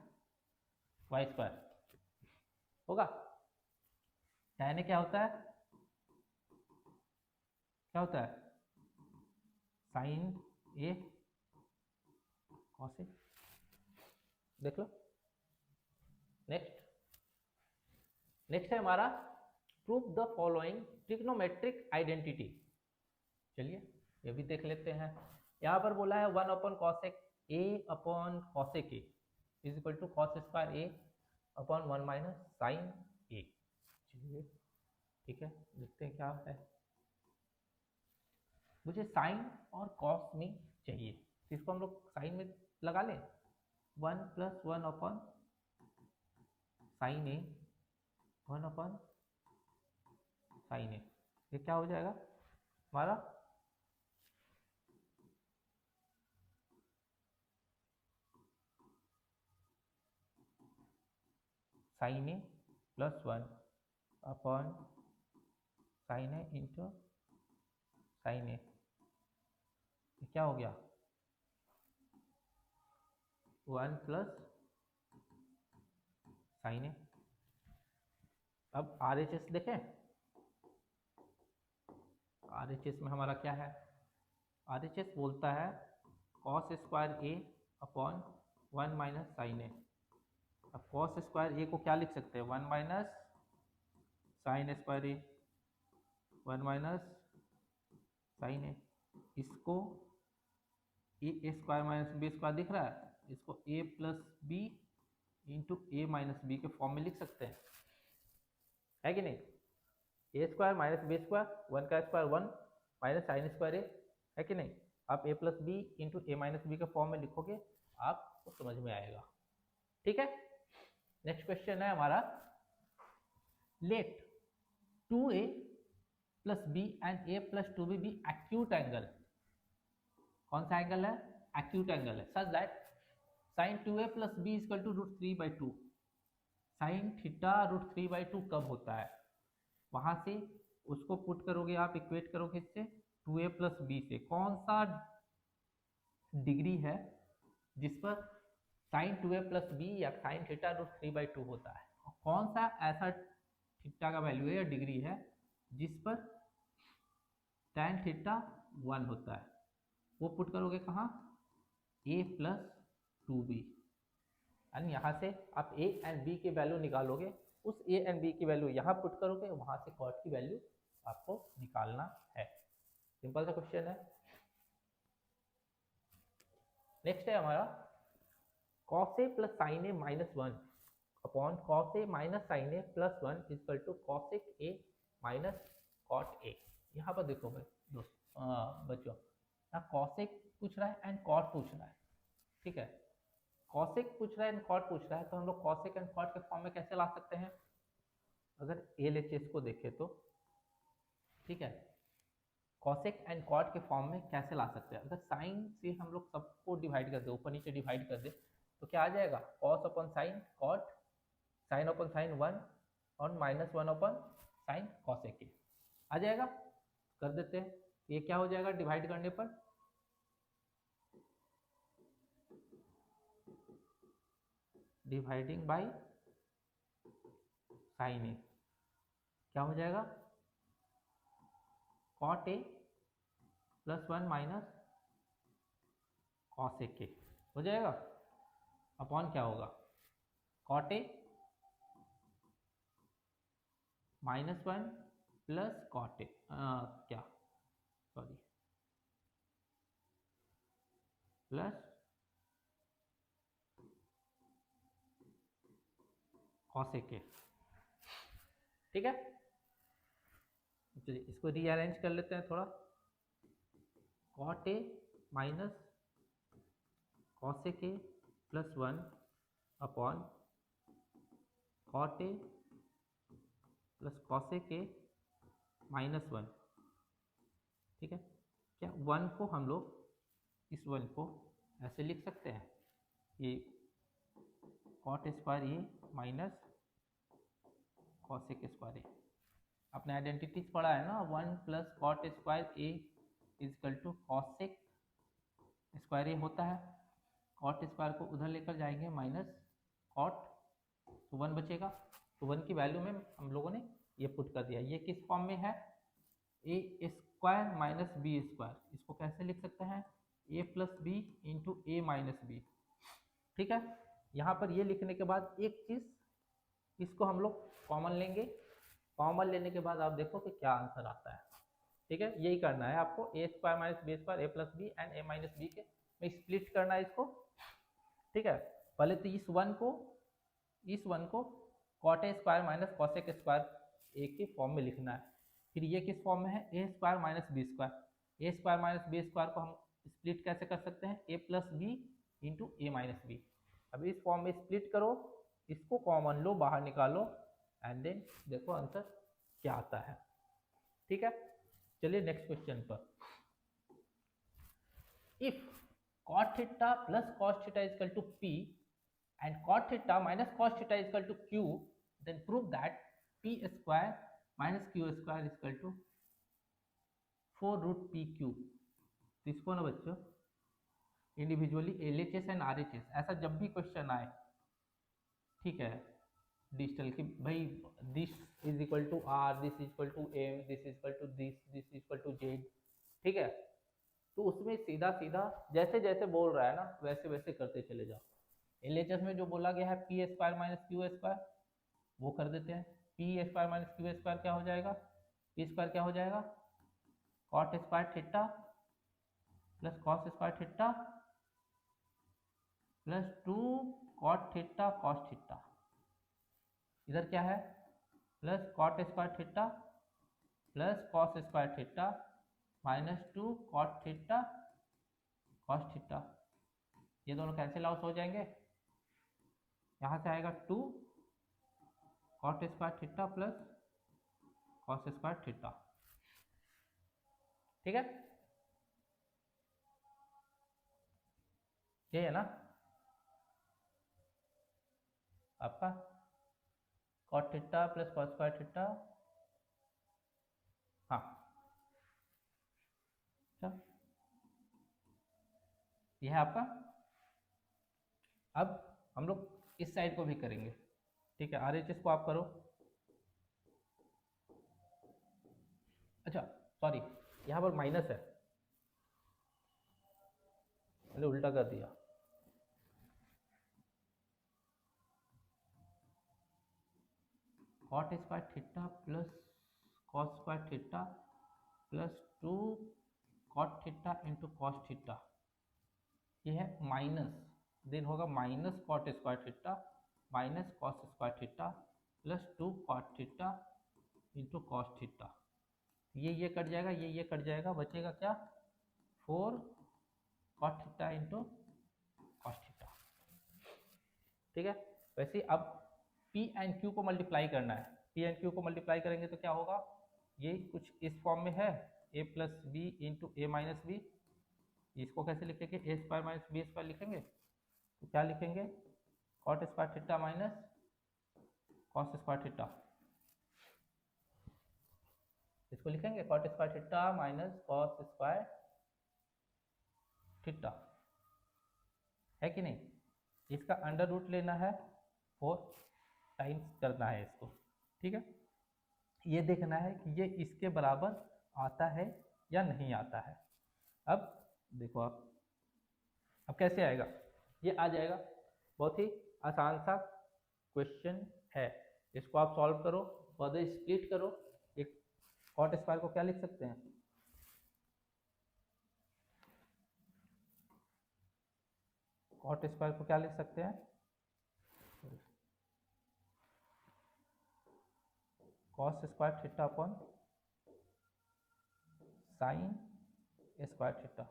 y square होगा। tan ए क्या होता है, क्या होता है, साइन ए कॉस ए, देख लो। नेक्स्ट है हमारा prove the following trigonometric identity. चलिए ये भी देख लेते हैं। यहाँ पर बोला है 1 upon cosec a upon cosec a is equal to cos square A upon 1 minus sine a. चलिए ठीक है, देखते हैं क्या है। मुझे साइन और कॉस में चाहिए, तो इसको हम लोग साइन में लगा लें, 1 plus 1 upon sine A 1 upon sine ए, ये क्या हो जाएगा हमारा, sign A plus 1 upon sine A into sine ए, क्या हो गया 1 प्लस साइन ए। अब RHS देखें, RHS में हमारा क्या है, RHS बोलता है कॉस स्क्वायर ए अपॉन 1 माइनस साइन ए। अब कॉस स्क्वायर ए को क्या लिख सकते हैं, 1 माइनस साइन स्क्वायर ए, 1 माइनस साइन ए। इसको ए स्क्वायर माइनस बी स्क्वायर दिख रहा है, इसको ए प्लस बी इंटू ए माइनस बी के फॉर्म में लिख सकते हैं, है कि नहीं। ए स्क्वायर माइनस बी स्क्वायर, 1 का स्क्वायर 1 माइनस साइन स्क्वायर ए, है कि नहीं। आप ए प्लस बी इंटू ए माइनस बी के फॉर्म में लिखोगे, आपको समझ में आएगा, ठीक है। नेक्स्ट क्वेश्चन है हमारा, let 2a plus B and a plus 2b B acute angle. कौन सा एंगल है, एक्यूट एंगल है, such that sine 2a plus B equal to √3/2। Sine theta √3/2 कब होता है, वहां से उसको पुट करोगे आप, इक्वेट करोगे इससे 2a प्लस बी से, कौन सा डिग्री है जिस पर साइन 2a प्लस बी या साइन थीटा √3/2 होता है, और कौन सा ऐसा थीटा का वैल्यू है या डिग्री है जिस पर tan थीटा 1 होता है, वो पुट करोगे कहाँ, a प्लस 2b, यानी यहाँ से आप a एंड b की वैल्यू निकालोगे, उस a एंड b की वैल्यू यहाँ पुट करोगे, वहां से कॉट की वैल्यू आपको निकालना है। सिंपल सा क्वेश्चन है। नेक्स्ट है हमारा cos a plus sine A minus 1 upon cos a minus sine A plus 1 equal to cosec a माइनस cot a। यहाँ पर देखो भाई बच्चों, यहाँ cosec पूछ रहा है एंड cot पूछ रहा है, ठीक है। cosec पूछ रहा है एंड cot पूछ रहा है, तो हम लोग cosec एंड cot के फॉर्म में कैसे ला सकते हैं, अगर LHS को देखें तो, ठीक है, cosec एंड cot के फॉर्म में कैसे ला सकते हैं। अगर साइन से हम लोग सबको डिवाइड कर दे, ऊपर नीचे डिवाइड कर दे, तो क्या आ जाएगा, cos upon sine cot, sine upon sine 1 और minus 1 upon sign cosec a आ जाएगा। कर देते हैं, ये क्या हो जाएगा डिवाइड करने पर, डिवाइडिंग बाय साइन ए क्या हो जाएगा, cot a plus 1 minus cos A के हो जाएगा, अपॉन क्या होगा, cot a minus 1 plus cot a क्या सॉरी प्लस कॉस ए के। ठीक है, चलिए इसको रीअरेंज कर लेते हैं थोड़ा। Cot a minus cos A के plus 1 upon cot a plus cos A के माइनस 1। ठीक है, क्या 1 को हम लोग इस 1 को ऐसे लिख सकते हैं, ये cot square A minus cos A के स्क्वायर ए। आपने आइडेंटिटीज पढ़ा है ना, 1 plus cot square a is equal to cosec square a होता है। कॉट स्क्वायर को उधर लेकर जाएंगे माइनस कॉट, तो 1 बचेगा। तो 1 की वैल्यू में हम लोगों ने ये पुट कर दिया। ये किस फॉर्म में है, ए स्क्वायर माइनस बी स्क्वायर। इसको कैसे लिख सकते हैं, a plus B into A minus B. ठीक है, यहाँ पर ये लिखने के बाद एक चीज़, इसको हम लोग कॉमन लेंगे। कॉमन लेने के बाद आप देखो कि क्या आंसर आता है। ठीक है, यही करना है आपको, a square minus B square A plus B and a minus B के में स्प्लिट करना है इसको। ठीक है, पहले तो इस 1 को cot a square minus cosec square a के फॉर्म में लिखना है। फिर ये किस फॉर्म में है, ए स्क्वायर माइनस बी स्क्वायर। ए स्क्वायर माइनस बी स्क्वायर को हम स्प्लिट कैसे कर सकते हैं, a plus B into A minus B. अब इस फॉर्म में स्प्लिट करो, इसको कॉमन लो, बाहर निकालो एंड देन देखो आंसर क्या आता है। ठीक है, चलिए नेक्स्ट क्वेश्चन पर। If cot theta plus cos theta is equal to p and cot theta minus cos theta is equal to q, then prove that p square minus q square is equal to 4 root p cube। तो इसको ना बच्चों individually LHS and RHS ऐसा जब भी question आए, ठीक है, डिजिटल की भाई this is equal to R, this is equal to M, this is equal to this is equal to Z, ठीक है, तो उसमें सीधा सीधा जैसे जैसे बोल रहा है ना वैसे वैसे करते चले जाओ। एलएचएस में जो बोला गया है P square minus Q square वो कर देते हैं। P square minus Q square क्या हो जाएगा, पी स्क्वायर क्या हो जाएगा, cot square theta plus cos square theta plus 2 cot theta cos theta. इधर क्या है, plus cot square theta plus cos square theta minus 2 cot theta cos theta. ये दोनों कैंसिल आउट हो जाएंगे, यहाँ से आएगा 2 cot square theta plus cos square theta. ठीक है, ये है ना आपका cot theta plus cos square theta. हाँ यह है आपका। अब हम लोग इस साइड को भी करेंगे, ठीक है, RHS को आप करो। अच्छा सॉरी, यहाँ पर माइनस है, मैंने उल्टा कर दिया। Cot square theta plus cos square theta plus 2 cot theta into cos theta, ये है माइनस, देन होगा minus cot square theta minus cos square theta plus 2 cot theta into cos theta. ये कट जाएगा, ये कट जाएगा, बचेगा क्या, 4 cot theta into cos theta. ठीक है, वैसे अब P एंड Q को मल्टीप्लाई करना है। P एंड Q को मल्टीप्लाई करेंगे तो क्या होगा, ये कुछ इस फॉर्म में है, a plus B into A minus B. इसको कैसे लिखेंगे, A square minus B square लिखेंगे, तो क्या लिखेंगे, cot square theta minus cos square theta. इसको लिखेंगे cot square theta minus cos square theta, है कि नहीं। इसका अंडर रूट लेना है, 4 टाइम्स करना है इसको। ठीक है, ये देखना है कि ये इसके बराबर आता है या नहीं आता है। अब देखो आप, अब कैसे आएगा, ये आ जाएगा। बहुत ही आसान सा क्वेश्चन है, इसको आप सॉल्व करो, फर्दर स्प्लिट करो। एक कॉट स्क्वायर को क्या लिख सकते हैं, कॉट स्क्वायर को क्या लिख सकते हैं, cos square theta upon sine square theta.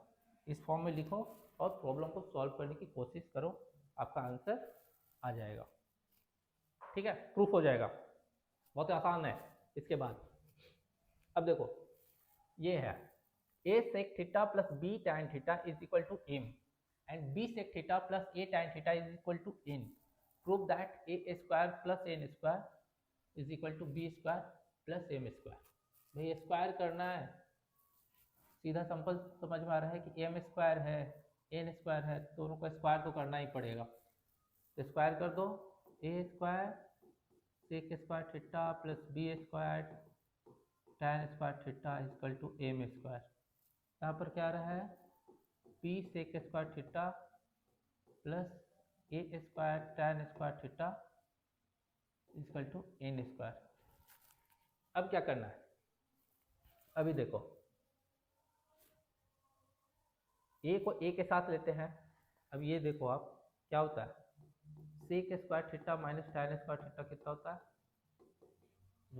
इस फॉर्म में लिखो और प्रॉब्लम को सॉल्व करने की कोशिश करो, आपका आंसर आ जाएगा। ठीक है, प्रूफ हो जाएगा, बहुत आसान है। इसके बाद अब देखो, ये है a sec theta plus b tan theta is equal to m and b sec theta plus a tan theta is equal to n। Prove that a square plus n square is equal to b square plus m square. भाई square करना है, सीधा simple समझ में आ रहा है कि m square है n स्क्वायर है, दोनों का स्क्वायर तो करना ही पड़ेगा। तो स्क्वायर कर दो, a square sec square theta plus b square tan square theta is equal to m square. यहाँ पर क्या रहा है, p sec square theta plus a square tan square theta is equal to n square. अब क्या करना है, अभी देखो a को a के साथ लेते हैं। अब ये देखो आप क्या होता है, sec square theta minus tan square theta कितना होता है,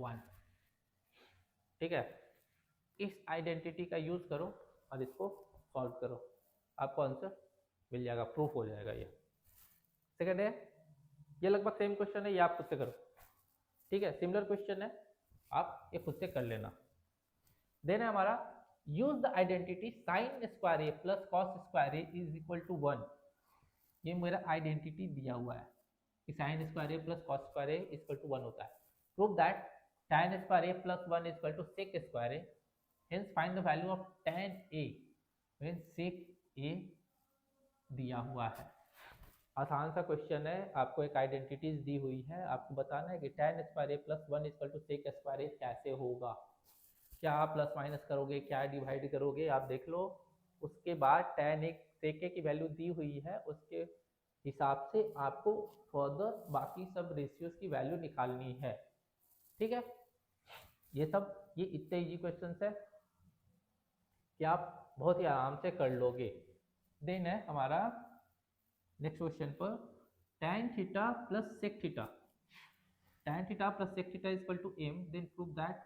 1। ठीक है, इस आइडेंटिटी का यूज करो और इसको सॉल्व करो, आपको आंसर मिल जाएगा, प्रूफ हो जाएगा। ये सेकंड है, ये लगभग सेम क्वेश्चन है, ये आप खुद से करो। ठीक है, सिमिलर क्वेश्चन है, आप ये खुद से कर लेना। देन है हमारा use the identity sine square A plus cos square A is equal to 1। ये मेरा आइडेंटिटी दिया हुआ है कि sine square A plus cos square A equal to 1 होता है। Prove that tan square A plus 1 is equal to sec square A, hence find the value of tan a when sec a दिया हुआ है। आसान सा question है, आपको एक आइडेंटिटीज दी हुई है, आपको बताना है कि tan square A plus 1 is equal to sec square a कैसे होगा। क्या आप प्लस माइनस करोगे, क्या डिवाइड करोगे, आप देख लो। उसके बाद tan एक सेक की वैल्यू दी हुई है, उसके हिसाब से आपको फर्दर बाकी सब रेशियोज की वैल्यू निकालनी है। ठीक है, ये इतने इजी क्वेश्चंस है कि आप बहुत ही आराम से कर लोगे। देन है हमारा नेक्स्ट क्वेश्चन पर tan theta plus sec theta, tan theta plus sec theta is equal to m, then prove that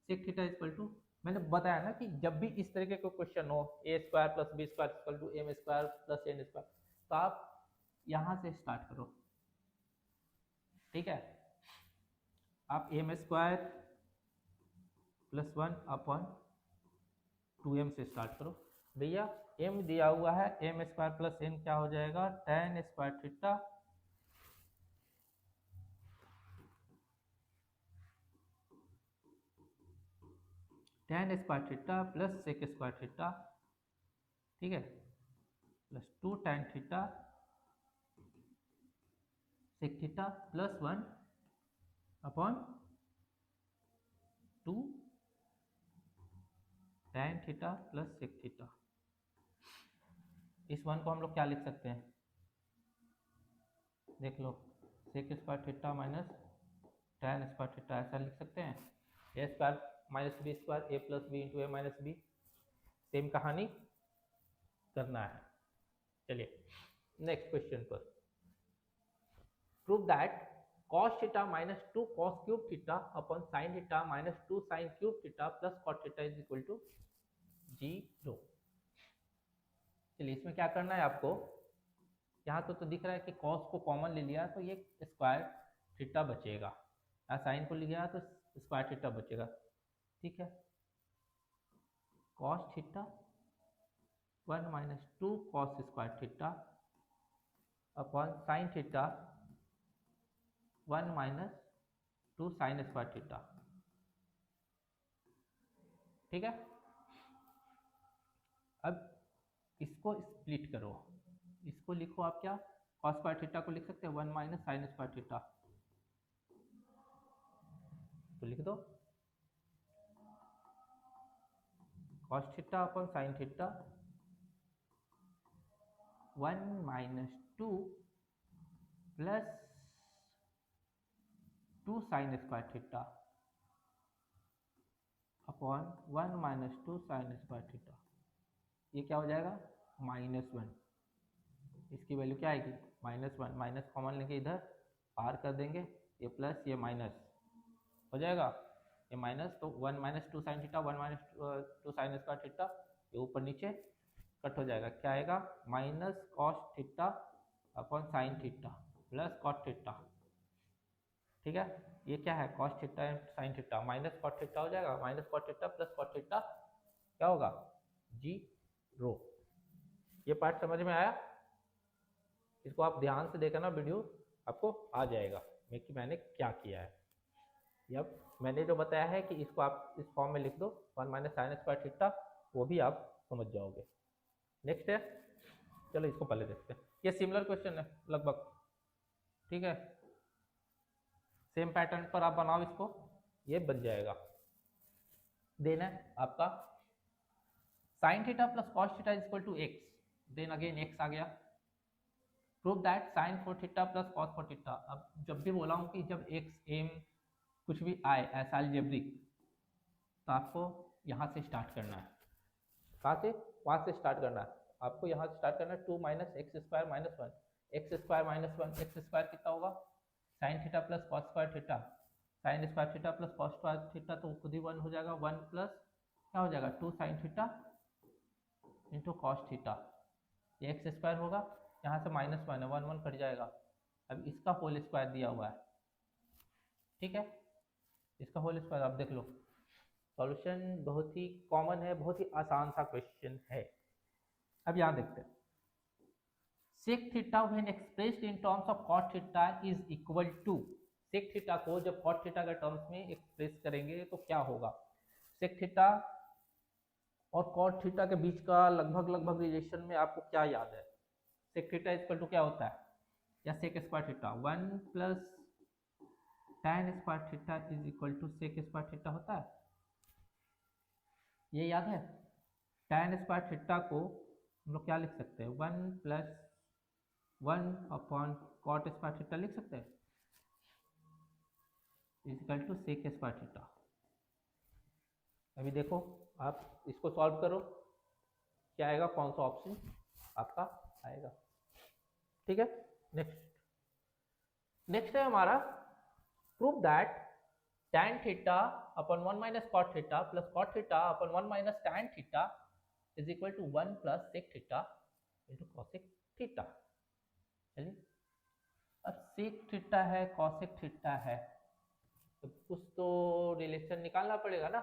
sec theta is equal to, मैंने बताया ना कि जब भी इस तरीके का क्वेश्चन हो a square plus b square equal to m square plus n square, तो आप यहाँ से स्टार्ट करो। ठीक है, आप m square plus 1 upon 2m से स्टार्ट करो। भैया m दिया हुआ है, m स्क्वायर प्लस n क्या हो जाएगा, tan square theta tan square theta plus sec square theta, ठीक है, plus 2 tan theta sec theta plus 1 upon 2 tan theta plus sec theta. इस वन को हम लोग क्या लिख सकते हैं, देख लो, sec square theta minus tan square theta, ऐसा लिख सकते हैं। A square minus B square, A plus B into A minus b, same कहानी करना है। चलिए नेक्स्ट क्वेश्चन पर, prove that cos theta minus 2 cos cube theta upon sin theta minus 2 sin cube theta plus cot theta is equal to 0। चलिए इसमें क्या करना है आपको, यहाँ तो दिख रहा है कि cos को कॉमन ले लिया तो ये स्क्वायर थीटा बचेगा, या sin को लिया तो स्क्वायर थीटा बचेगा। ठीक है, cos theta 1 minus 2 cos square theta upon sin theta 1 minus 2 sin square theta. ठीक है, अब इसको स्प्लिट करो, इसको लिखो आप क्या, cos स्क्वायर थीटा को लिख सकते हैं 1 माइनस sin स्क्वायर थीटा, तो लिख दो cos theta upon sine theta 1 minus 2 plus 2 sine square theta upon 1 minus 2 sine square theta. ये क्या हो जाएगा -1। इसकी वैल्यू क्या आएगी -1। माइनस कॉमन लेके इधर पार कर देंगे, ये प्लस ये माइनस हो जाएगा, ये माइनस तो 1 minus 2 sine theta 1 minus 2 sine square theta, ये ऊपर नीचे कट हो जाएगा। क्या आएगा minus cos theta upon sine theta plus cot theta. ठीक है, ये क्या है cos theta and sine theta, minus cot theta हो जाएगा, minus cot theta plus cot theta क्या होगा 0। ये पार्ट समझ में आया? इसको आप ध्यान से देखना, वीडियो आपको आ जाएगा कि मैंने क्या किया है। अब मैंने जो बताया है कि इसको आप इस फॉर्म में लिख दो 1 माइनस साइन स्क्वायर थीटा, वो भी आप समझ जाओगे। नेक्स्ट है, चलो इसको पहले देखते हैं। ये सिमिलर क्वेश्चन है लगभग, ठीक है, सेम पैटर्न पर आप बनाओ इसको, ये बन जाएगा। देन है आपका sine theta plus cos theta is equal to x, then again x आ गया। Prove that sine 4 theta plus cos 4 theta. अब जब भी बोला हूँ कि जब एक्स एम कुछ भी आए ऐसा अलजेब्रिक, तो आपको यहाँ से स्टार्ट करना है। कहाँ से? वहाँ से स्टार्ट करना है आपको, यहाँ से स्टार्ट करना है 2 minus x square minus 1, x square minus 1, x square कितना होगा sign theta plus cos square theta, sign square theta plus cos square theta तो खुद ही 1 हो जाएगा, 1 प्लस क्या हो जाएगा 2 sine theta into cos theta, ये एक्स स्क्वायर होगा, यहाँ से -1 है 1 1 कट जाएगा। अब इसका होल स्क्वायर दिया हुआ है, ठीक है, इसका होल स्क्वायर आप देख लो। सॉल्यूशन बहुत ही कॉमन है, बहुत ही आसान सा क्वेश्चन है। अब यहाँ देखते हैं, sec theta when expressed in terms of cot theta is equal to, sec theta को जब कॉट थीटा के टर्म्स में एक्सप्रेस करेंगे तो क्या होगा, सेक थीटा और कॉट थीटा के बीच का लगभग रिलेशन में आपको क्या याद है, सेक थीटा इक्वल टू क्या होता है, या sec square theta 1 plus tan square theta is equal to sec square theta होता है, ये याद है। tan स्क्वायर थीटा को हम लोग क्या लिख सकते हैं 1 plus 1 upon cot square theta लिख सकते हैं, is equal to sec square theta. अभी देखो आप इसको सॉल्व करो, क्या आएगा, कौन सा ऑप्शन आपका आएगा, ठीक है। नेक्स्ट है हमारा prove that tan theta upon 1 minus cot theta plus cot theta upon 1 minus tan theta is equal to 1 plus sec theta into cosec theta. चलिए, अब सेक थीटा है कॉसेक थीटा है तो कुछ तो रिलेशन निकालना पड़ेगा ना,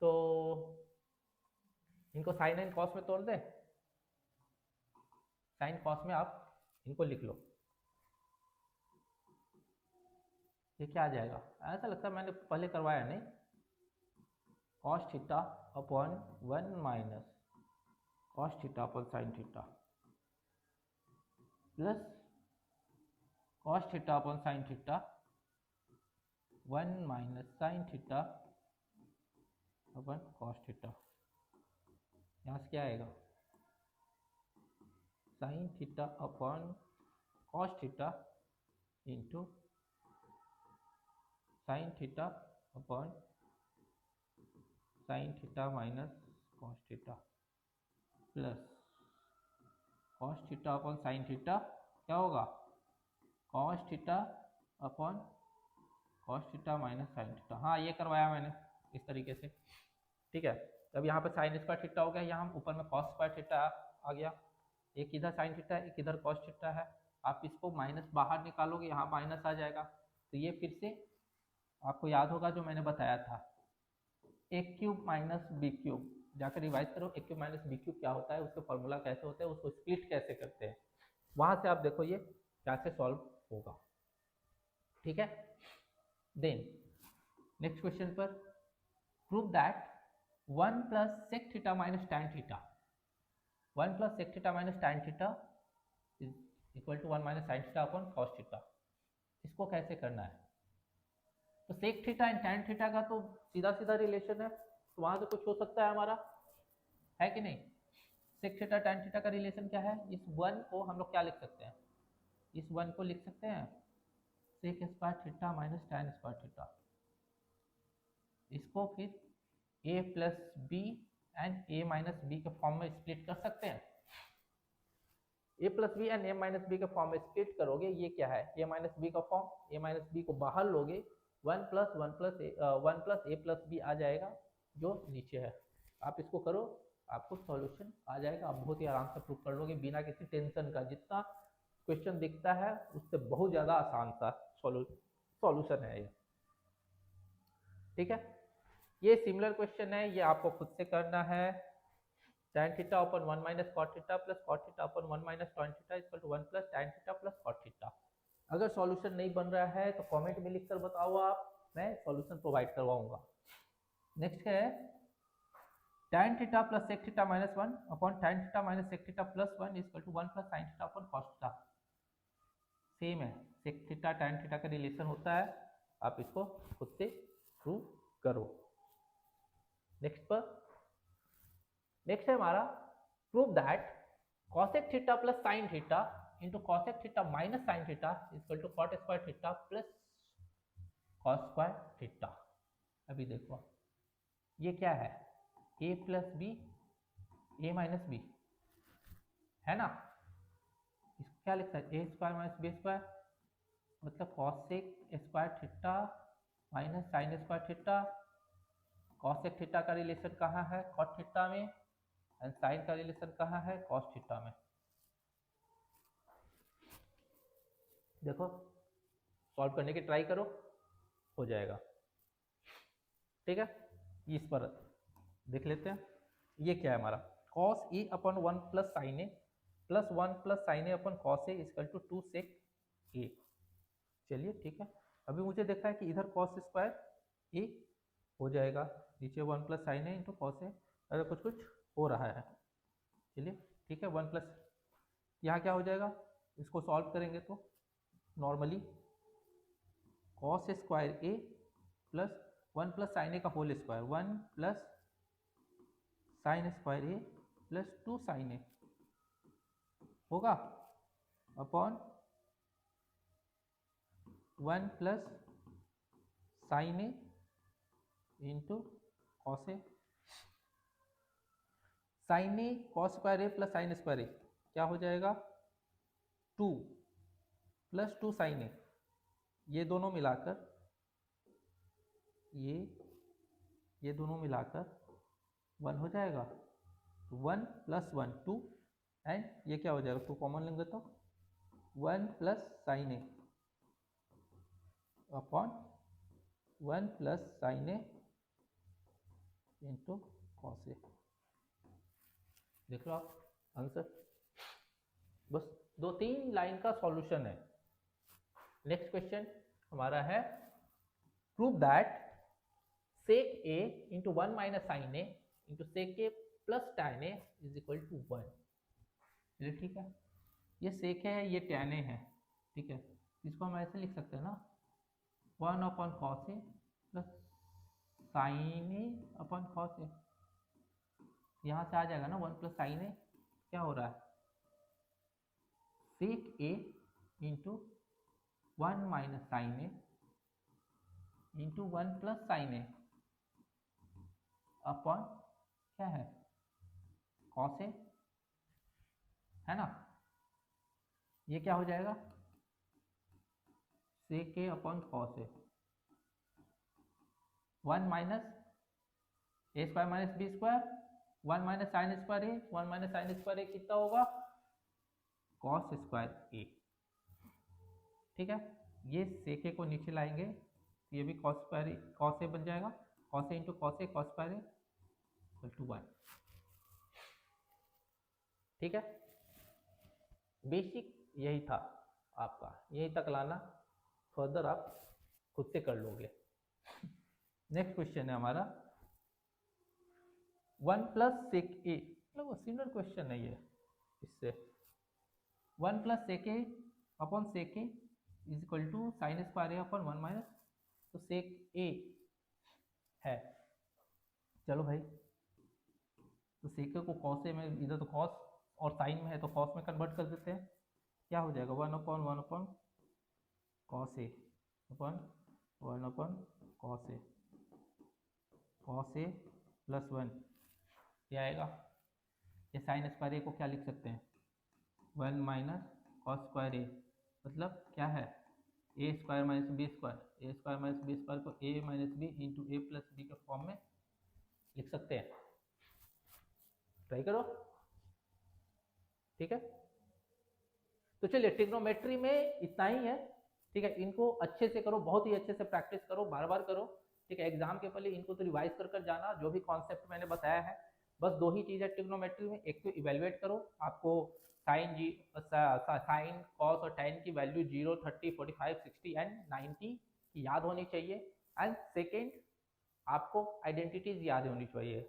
तो इनको साइन एंड कॉस में तोड़ दें, साइन कॉस में आप इनको लिख लो, ये क्या आ जाएगा, ऐसा लगता है मैंने पहले करवाया नहीं, cos theta upon 1 minus cos theta upon sine theta plus cos theta upon sine theta 1 minus sine theta upon cos theta. यहाँ से क्या आएगा sign theta upon cos theta into sine theta upon sine theta minus cos theta plus cos theta upon sine theta क्या होगा cos theta upon cos theta minus sine theta. हाँ, ये करवाया मैंने इस तरीके से, ठीक है। तब यहाँ पर साइन स्क्वायर थीटा हो गया, यहाँ ऊपर में कॉस स्क्वायर थीटा आ गया, एक इधर साइन थीटा है एक इधर कॉस थीटा है, आप इसको माइनस बाहर निकालोगे यहाँ माइनस आ जाएगा, तो ये फिर से आपको याद होगा जो मैंने बताया था ए क्यूब माइनस बी क्यूब, जाकर रिवाइज करो ए क्यूब माइनस बी क्यूब क्या होता है, उसका फॉर्मूला कैसे होता है, उसको स्प्लिट कैसे करते हैं, वहां से आप देखो ये कैसे सॉल्व होगा, ठीक है। देन नेक्स्ट क्वेश्चन पर prove that 1 plus sec theta minus tan theta, 1 plus sec theta minus tan theta is equal to 1 minus sine theta upon cos theta. इसको कैसे करना है, तो sec theta and tan theta का तो सीधा सीधा रिलेशन है, तो वहां से कुछ हो सकता है हमारा, है कि नहीं। सेक थीटा tan थीटा का रिलेशन क्या है, इस वन को हम लोग क्या लिख सकते हैं, इस वन को लिख सकते हैं sec square theta minus tan square theta. इसको फिर a plus B and a minus B के फॉर्म में स्प्लिट कर सकते हैं। a plus B and a minus B के फॉर्म में स्प्लिट करोगे, ये क्या है a माइनस बी का फॉर्म, a माइनस बी को बाहर लोगे, one plus A plus B आ जाएगा जो नीचे है। आप इसको करो, आपको सॉल्यूशन आ जाएगा, आप बहुत ही आराम से प्रूव कर लोगे बिना किसी टेंशन का। जितना क्वेश्चन दिखता है उससे बहुत ज़्यादा आसान सा सॉल्यूशन है ये, ठीक है। ये सिमिलर क्वेश्चन है, ये आपको खुद से करना है। tan theta upon 1 minus cot theta plus cot theta upon 1 minus tan theta equal to 1 plus tan theta plus cot theta. अगर सॉल्यूशन नहीं बन रहा है तो कमेंट में लिखकर बताओ आप, मैं सॉल्यूशन प्रोवाइड करवाऊंगा। नेक्स्ट है tan theta plus sec theta minus 1 upon tan theta minus sec theta plus 1 equal to 1 plus sin theta upon cos theta. Same है, sec थीटा tan थीटा का रिलेशन होता है, आप इसको खुद से प्रूव करो। नेक्स्ट है हमारा prove that cosec theta plus sin theta into cosec theta minus sin theta equal to cot square theta plus cos square theta. अभी देखो ये क्या है, a plus B A minus B है ना, इसको क्या लिखता है a square minus B square, मतलब cosec square theta minus sin square theta. cosec theta का रिलेशन कहाँ है, cot थीटा में, एंड साइन का रिलेशन कहाँ है, cos थीटा में। देखो सॉल्व करने की ट्राई करो, हो जाएगा, ठीक है। इस पर देख लेते हैं, ये क्या है हमारा cos A upon 1 plus sine A plus 1 plus sine A upon cos A equal to 2 sec A. चलिए ठीक है, अभी मुझे देखा है कि इधर cos स्क्वायर ए हो जाएगा, नीचे 1 plus sine A into cos ए, अगर कुछ हो रहा है। चलिए ठीक है, 1 प्लस यहाँ क्या हो जाएगा, इसको सॉल्व करेंगे तो normally cos square A plus 1 plus sine A का whole square, 1 plus sine square A plus 2 sine A होगा upon 1 plus sine A into cos A. Sine A cos square A plus sine square A क्या हो जाएगा 2 plus 2 sine ए, ये दोनों मिलाकर ये दोनों मिलाकर 1 हो जाएगा, 1 प्लस 1 2 एंड ये क्या हो जाएगा 2 कॉमन लेंगे तो 1 plus sine A upon 1 plus sine A into cos ए। देख लो आप आंसर, बस 2-3 लाइन का सॉल्यूशन है। नेक्स्ट क्वेश्चन हमारा है prove that sec a into 1 minus sine A into sec a plus tan a is equal to 1। चलिए ठीक है, ये sec है ये tan a है, ठीक है, इसको हम ऐसे लिख सकते हैं ना 1 upon cos a plus sine A upon cos a, यहाँ से आ जाएगा ना 1 प्लस साइन ए, क्या हो रहा है sec a into 1 minus sine A into 1 plus sine A upon क्या है cos ए, है ना, ये क्या हो जाएगा sec a upon cos A, 1 minus A square minus B square, 1 minus sine square A, 1 minus sine square A कितना होगा cos स्क्वायर ए, ठीक है। ये sec a को नीचे लाएंगे, ये भी cos a बन जाएगा, cos a into cos a cos square A equal to 1, ठीक है। बेसिक यही था आपका, यही तक लाना, फर्दर आप खुद से कर लोगे। नेक्स्ट क्वेश्चन है हमारा 1 प्लस सेक ए, मतलब सिमिलर क्वेश्चन है ये इससे, 1 plus sec A upon sec A is equal to sine square A upon 1 minus, तो सेक ए है चलो भाई, तो सेक को कॉसे में, इधर तो कॉस और साइन में है तो कॉस में कन्वर्ट कर देते हैं। क्या हो जाएगा 1/1 cos A upon 1/cos A, cos a plus 1 क्या आएगा। ये साइन स्क्वायर ए को क्या लिख सकते हैं 1 माइनस कॉस स्क्वायर ए, मतलब क्या है ए स्क्वायर माइनस बी स्क्वायर, ए स्क्वायर माइनस बी स्क्वायर को ए माइनस बी इंटू ए प्लस बी के फॉर्म में लिख सकते हैं। ट्राई करो, ठीक है। तो चलिए ट्रिग्नोमेट्री में इतना ही है, ठीक है। इनको अच्छे से करो, बहुत ही अच्छे से प्रैक्टिस करो, बार बार करो, ठीक है। एग्जाम के पहले इनको तो रिवाइज कर जाना, जो भी कॉन्सेप्ट मैंने बताया है। बस दो ही चीज़ है ट्रिग्नोमेट्री में, एक तो इवेलुएट करो, आपको साइन कॉस और टैन की वैल्यू 0, 30, 45, 60 एंड 90 की याद होनी चाहिए। एंड सेकेंड, आपको आइडेंटिटीज याद होनी चाहिए।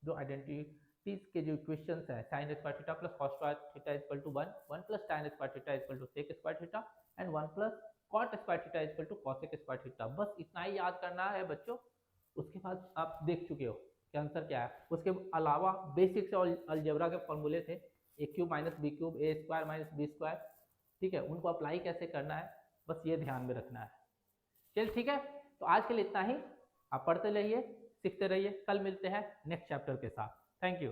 जो आइडेंटिटीज के जो इक्वेशंस है, sine square theta plus cos square theta equal to 1, 1 plus tan square theta equal to sec square theta and 1 plus cot square theta equal to cosec square theta. बस इतना ही याद करना है बच्चों। उसके बाद आप देख चुके हो कि आंसर क्या है। उसके अलावा बेसिक से अलजेब्रा के फॉर्मूले थे, ए क्यूब माइनस बी क्यूब, ए स्क्वायर माइनस बी स्क्वायर, ठीक है। उनको अप्लाई कैसे करना है, बस ये ध्यान में रखना है। चल ठीक है, तो आज के लिए इतना ही। आप पढ़ते रहिए, सीखते रहिए, कल मिलते हैं नेक्स्ट चैप्टर के साथ। Thank you.